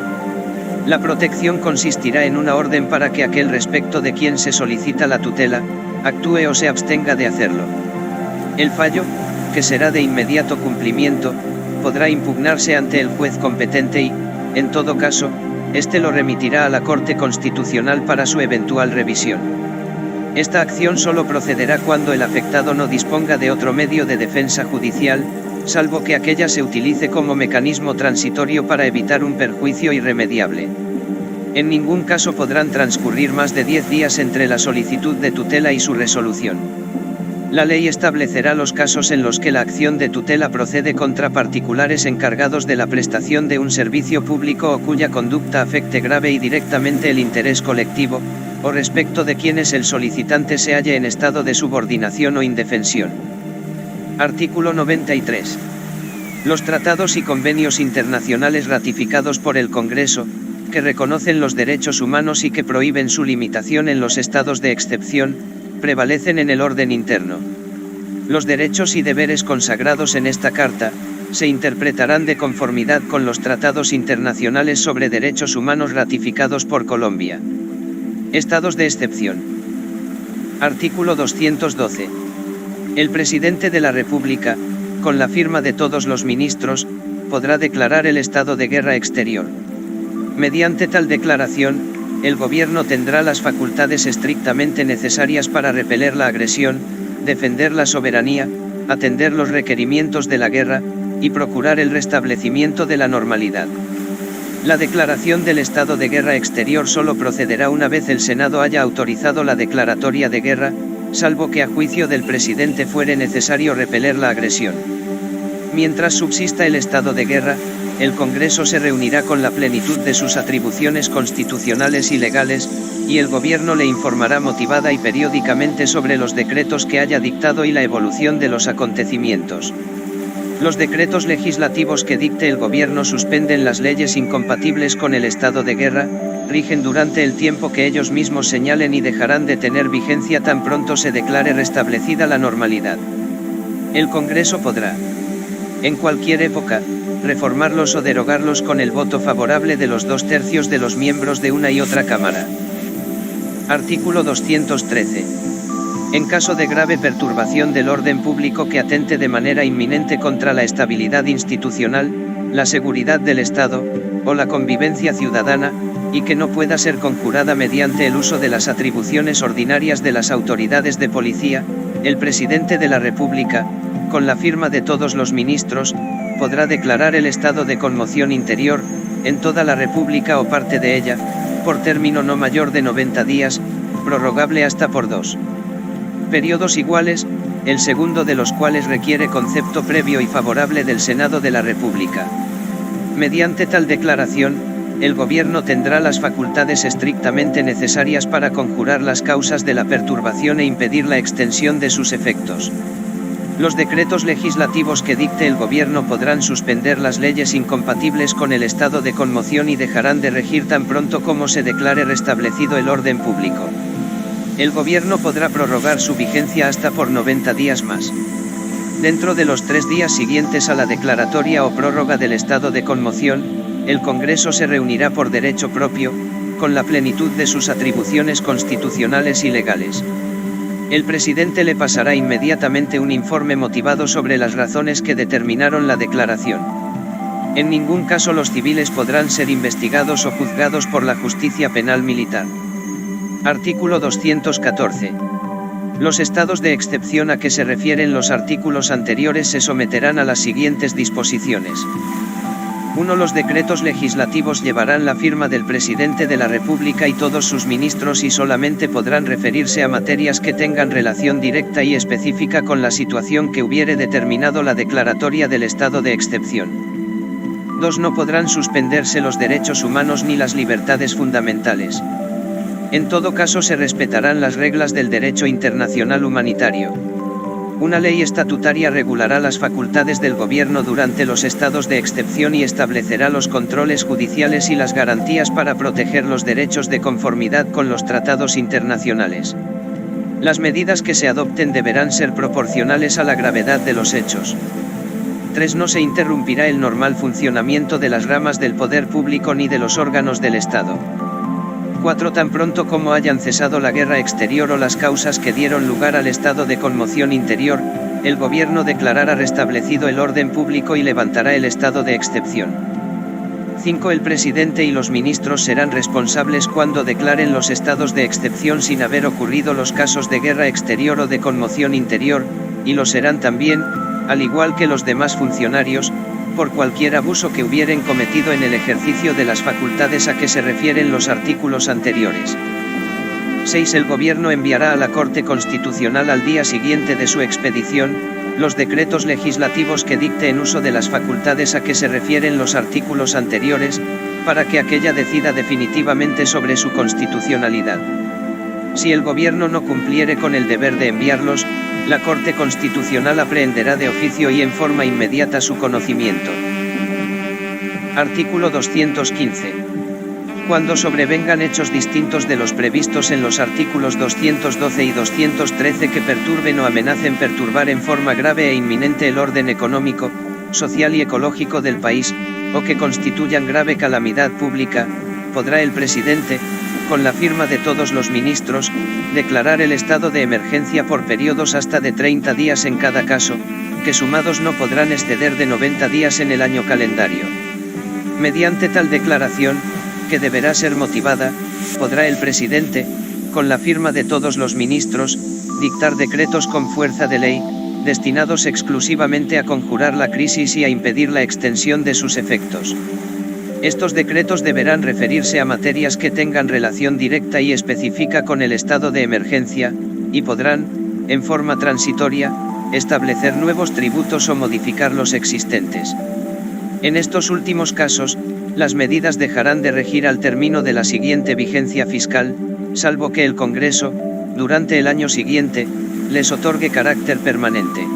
S2: La protección consistirá en una orden para que aquel respecto de quien se solicita la tutela, actúe o se abstenga de hacerlo. El fallo, que será de inmediato cumplimiento, podrá impugnarse ante el juez competente y, en todo caso, éste lo remitirá a la Corte Constitucional para su eventual revisión. Esta acción solo procederá cuando el afectado no disponga de otro medio de defensa judicial, salvo que aquella se utilice como mecanismo transitorio para evitar un perjuicio irremediable. En ningún caso podrán transcurrir más de 10 días entre la solicitud de tutela y su resolución. La ley establecerá los casos en los que la acción de tutela procede contra particulares encargados de la prestación de un servicio público o cuya conducta afecte grave y directamente el interés colectivo, o respecto de quienes el solicitante se halle en estado de subordinación o indefensión. Artículo 93. Los tratados y convenios internacionales ratificados por el Congreso, que reconocen los derechos humanos y que prohíben su limitación en los estados de excepción, prevalecen en el orden interno. Los derechos y deberes consagrados en esta Carta, se interpretarán de conformidad con los tratados internacionales sobre derechos humanos ratificados por Colombia. Estados de excepción. Artículo 212. El presidente de la República, con la firma de todos los ministros, podrá declarar el estado de guerra exterior. Mediante tal declaración, el gobierno tendrá las facultades estrictamente necesarias para repeler la agresión, defender la soberanía, atender los requerimientos de la guerra, y procurar el restablecimiento de la normalidad. La declaración del estado de guerra exterior solo procederá una vez el Senado haya autorizado la declaratoria de guerra, salvo que a juicio del presidente fuere necesario repeler la agresión. Mientras subsista el estado de guerra, el Congreso se reunirá con la plenitud de sus atribuciones constitucionales y legales, y el Gobierno le informará motivada y periódicamente sobre los decretos que haya dictado y la evolución de los acontecimientos. Los decretos legislativos que dicte el Gobierno suspenden las leyes incompatibles con el estado de guerra, rigen durante el tiempo que ellos mismos señalen y dejarán de tener vigencia tan pronto se declare restablecida la normalidad. El Congreso podrá, en cualquier época, reformarlos o derogarlos con el voto favorable de los 2/3 de los miembros de una y otra Cámara. Artículo 213. En caso de grave perturbación del orden público que atente de manera inminente contra la estabilidad institucional, la seguridad del Estado, o la convivencia ciudadana, y que no pueda ser conjurada mediante el uso de las atribuciones ordinarias de las autoridades de policía, el presidente de la República, con la firma de todos los ministros, podrá declarar el estado de conmoción interior, en toda la República o parte de ella, por término no mayor de 90 días, prorrogable hasta por 2 periodos iguales, el segundo de los cuales requiere concepto previo y favorable del Senado de la República. Mediante tal declaración, el Gobierno tendrá las facultades estrictamente necesarias para conjurar las causas de la perturbación e impedir la extensión de sus efectos. Los decretos legislativos que dicte el Gobierno podrán suspender las leyes incompatibles con el estado de conmoción y dejarán de regir tan pronto como se declare restablecido el orden público. El Gobierno podrá prorrogar su vigencia hasta por 90 días más. Dentro de los 3 días siguientes a la declaratoria o prórroga del estado de conmoción, el Congreso se reunirá por derecho propio, con la plenitud de sus atribuciones constitucionales y legales. El presidente le pasará inmediatamente un informe motivado sobre las razones que determinaron la declaración. En ningún caso los civiles podrán ser investigados o juzgados por la justicia penal militar. Artículo 214. Los estados de excepción a que se refieren los artículos anteriores se someterán a las siguientes disposiciones. 1. Los decretos legislativos llevarán la firma del presidente de la República y todos sus ministros y solamente podrán referirse a materias que tengan relación directa y específica con la situación que hubiere determinado la declaratoria del estado de excepción. 2. No podrán suspenderse los derechos humanos ni las libertades fundamentales. En todo caso se respetarán las reglas del derecho internacional humanitario. Una ley estatutaria regulará las facultades del gobierno durante los estados de excepción y establecerá los controles judiciales y las garantías para proteger los derechos de conformidad con los tratados internacionales. Las medidas que se adopten deberán ser proporcionales a la gravedad de los hechos. 3. No se interrumpirá el normal funcionamiento de las ramas del poder público ni de los órganos del Estado. 4. Tan pronto como hayan cesado la guerra exterior o las causas que dieron lugar al estado de conmoción interior, el gobierno declarará restablecido el orden público y levantará el estado de excepción. 5. El presidente y los ministros serán responsables cuando declaren los estados de excepción sin haber ocurrido los casos de guerra exterior o de conmoción interior, y lo serán también, al igual que los demás funcionarios, por cualquier abuso que hubieren cometido en el ejercicio de las facultades a que se refieren los artículos anteriores. 6. El Gobierno enviará a la Corte Constitucional al día siguiente de su expedición, los decretos legislativos que dicte en uso de las facultades a que se refieren los artículos anteriores, para que aquella decida definitivamente sobre su constitucionalidad. Si el Gobierno no cumpliere con el deber de enviarlos, la Corte Constitucional aprehenderá de oficio y en forma inmediata su conocimiento. Artículo 215. Cuando sobrevengan hechos distintos de los previstos en los artículos 212 y 213 que perturben o amenacen perturbar en forma grave e inminente el orden económico, social y ecológico del país, o que constituyan grave calamidad pública, podrá el presidente, con la firma de todos los ministros, declarar el estado de emergencia por periodos hasta de 30 días en cada caso, que sumados no podrán exceder de 90 días en el año calendario. Mediante tal declaración, que deberá ser motivada, podrá el presidente, con la firma de todos los ministros, dictar decretos con fuerza de ley, destinados exclusivamente a conjurar la crisis y a impedir la extensión de sus efectos. Estos decretos deberán referirse a materias que tengan relación directa y específica con el estado de emergencia, y podrán, en forma transitoria, establecer nuevos tributos o modificar los existentes. En estos últimos casos, las medidas dejarán de regir al término de la siguiente vigencia fiscal, salvo que el Congreso, durante el año siguiente, les otorgue carácter permanente.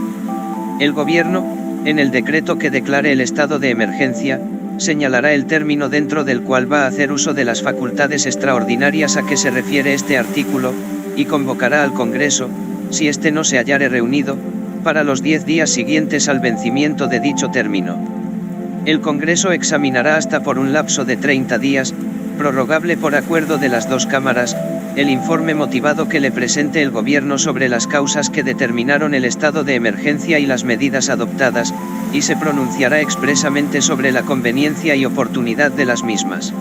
S2: El Gobierno, en el decreto que declare el estado de emergencia, señalará el término dentro del cual va a hacer uso de las facultades extraordinarias a que se refiere este artículo, y convocará al Congreso, si éste no se hallare reunido, para los 10 días siguientes al vencimiento de dicho término. El Congreso examinará hasta por un lapso de 30 días, prorrogable por acuerdo de las dos cámaras, el informe motivado que le presente el Gobierno sobre las causas que determinaron el estado de emergencia y las medidas adoptadas, y se pronunciará expresamente sobre la conveniencia y oportunidad de las mismas.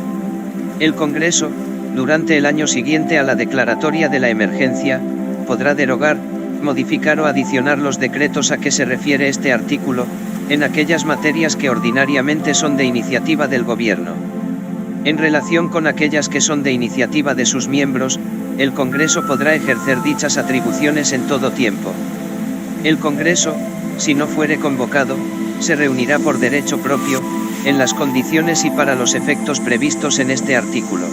S2: El Congreso, durante el año siguiente a la declaratoria de la emergencia, podrá derogar, modificar o adicionar los decretos a que se refiere este artículo, en aquellas materias que ordinariamente son de iniciativa del Gobierno. En relación con aquellas que son de iniciativa de sus miembros, el Congreso podrá ejercer dichas atribuciones en todo tiempo. El Congreso, si no fuere convocado, se reunirá por derecho propio, en las condiciones y para los efectos previstos en este artículo.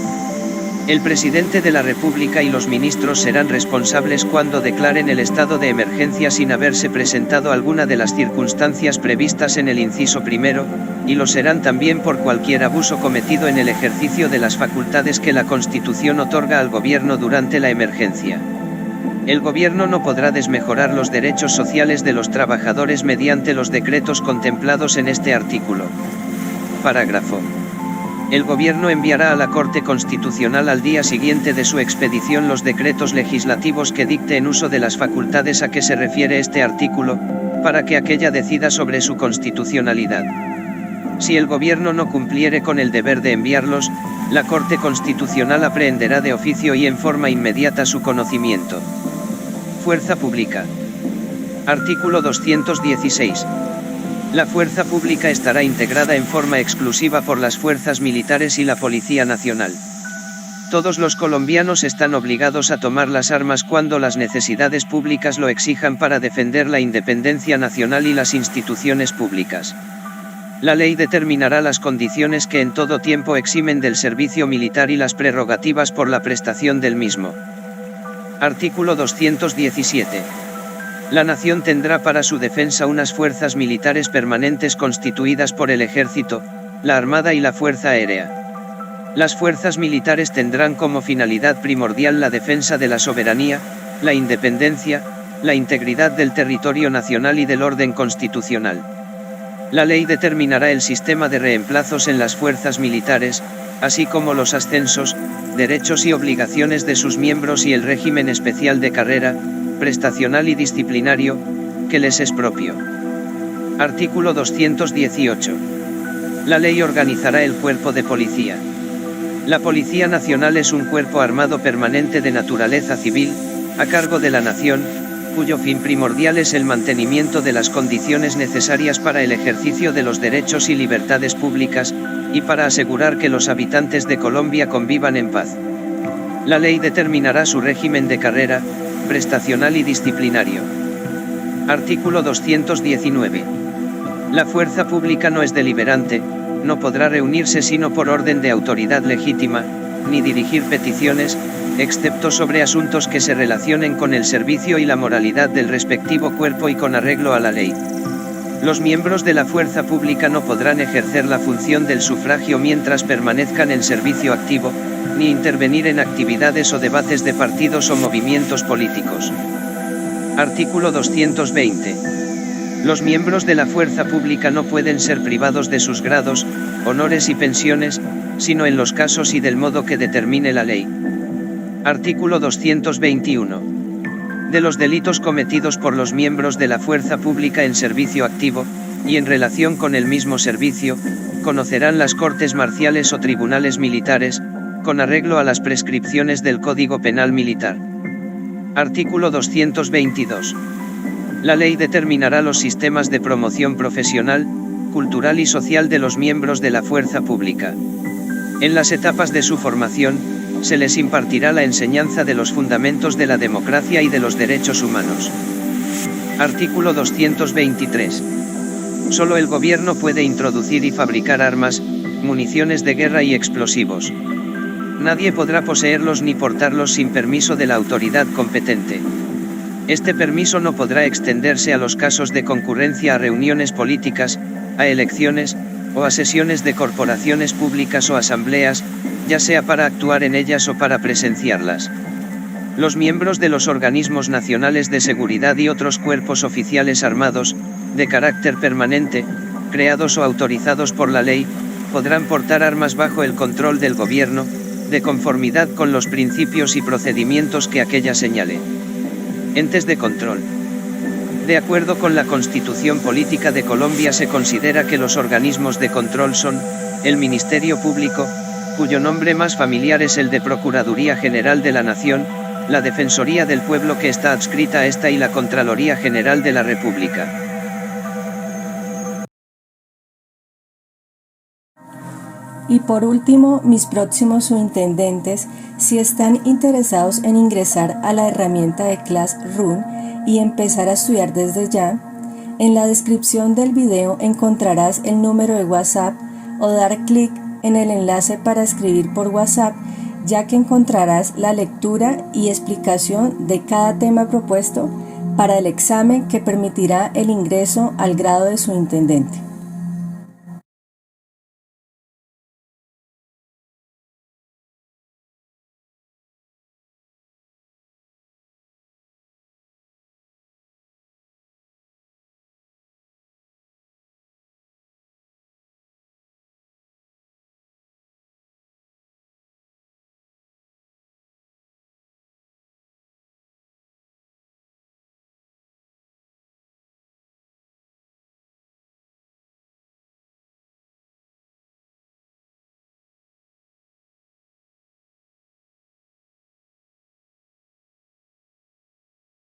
S2: El presidente de la República y los ministros serán responsables cuando declaren el estado de emergencia sin haberse presentado alguna de las circunstancias previstas en el inciso primero, y lo serán también por cualquier abuso cometido en el ejercicio de las facultades que la Constitución otorga al Gobierno durante la emergencia. El gobierno no podrá desmejorar los derechos sociales de los trabajadores mediante los decretos contemplados en este artículo. Parágrafo. El gobierno enviará a la Corte Constitucional al día siguiente de su expedición los decretos legislativos que dicte en uso de las facultades a que se refiere este artículo, para que aquella decida sobre su constitucionalidad. Si el gobierno no cumpliere con el deber de enviarlos, la Corte Constitucional aprehenderá de oficio y en forma inmediata su conocimiento. Fuerza pública. Artículo 216. La fuerza pública estará integrada en forma exclusiva por las fuerzas militares y la Policía Nacional. Todos los colombianos están obligados a tomar las armas cuando las necesidades públicas lo exijan para defender la independencia nacional y las instituciones públicas. La ley determinará las condiciones que en todo tiempo eximen del servicio militar y las prerrogativas por la prestación del mismo. Artículo 217. La nación tendrá para su defensa unas fuerzas militares permanentes constituidas por el Ejército, la Armada y la Fuerza Aérea. Las fuerzas militares tendrán como finalidad primordial la defensa de la soberanía, la independencia, la integridad del territorio nacional y del orden constitucional. La ley determinará el sistema de reemplazos en las fuerzas militares, así como los ascensos, derechos y obligaciones de sus miembros y el régimen especial de carrera, prestacional y disciplinario, que les es propio. Artículo 218. La ley organizará el cuerpo de policía. La Policía Nacional es un cuerpo armado permanente de naturaleza civil, a cargo de la nación, cuyo fin primordial es el mantenimiento de las condiciones necesarias para el ejercicio de los derechos y libertades públicas, y para asegurar que los habitantes de Colombia convivan en paz. La ley determinará su régimen de carrera, prestacional y disciplinario. Artículo 219. La fuerza pública no es deliberante, no podrá reunirse sino por orden de autoridad legítima, ni dirigir peticiones, excepto sobre asuntos que se relacionen con el servicio y la moralidad del respectivo cuerpo y con arreglo a la ley. Los miembros de la fuerza pública no podrán ejercer la función del sufragio mientras permanezcan en servicio activo, ni intervenir en actividades o debates de partidos o movimientos políticos. Artículo 220. Los miembros de la fuerza pública no pueden ser privados de sus grados, honores y pensiones, sino en los casos y del modo que determine la ley. Artículo 221. De los delitos cometidos por los miembros de la fuerza pública en servicio activo, y en relación con el mismo servicio, conocerán las Cortes Marciales o tribunales militares, con arreglo a las prescripciones del Código Penal Militar. Artículo 222. La ley determinará los sistemas de promoción profesional, cultural y social de los miembros de la fuerza pública. En las etapas de su formación, se les impartirá la enseñanza de los fundamentos de la democracia y de los derechos humanos. Artículo 223. Solo el gobierno puede introducir y fabricar armas, municiones de guerra y explosivos. Nadie podrá poseerlos ni portarlos sin permiso de la autoridad competente. Este permiso no podrá extenderse a los casos de concurrencia a reuniones políticas, a elecciones, o a sesiones de corporaciones públicas o asambleas, ya sea para actuar en ellas o para presenciarlas. Los miembros de los organismos nacionales de seguridad y otros cuerpos oficiales armados, de carácter permanente, creados o autorizados por la ley, podrán portar armas bajo el control del gobierno, de conformidad con los principios y procedimientos que aquella señale. Entes de control. De acuerdo con la Constitución Política de Colombia se considera que los organismos de control son, el Ministerio Público, cuyo nombre más familiar es el de Procuraduría General de la Nación, la Defensoría del Pueblo que está adscrita a esta y la Contraloría General de la República.
S1: Y por último, mis próximos subintendentes, si están interesados en ingresar a la herramienta de Classroom y empezar a estudiar desde ya, en la descripción del video encontrarás el número de WhatsApp o dar clic en el enlace para escribir por WhatsApp, ya que encontrarás la lectura y explicación de cada tema propuesto para el examen que permitirá el ingreso al grado de subintendente.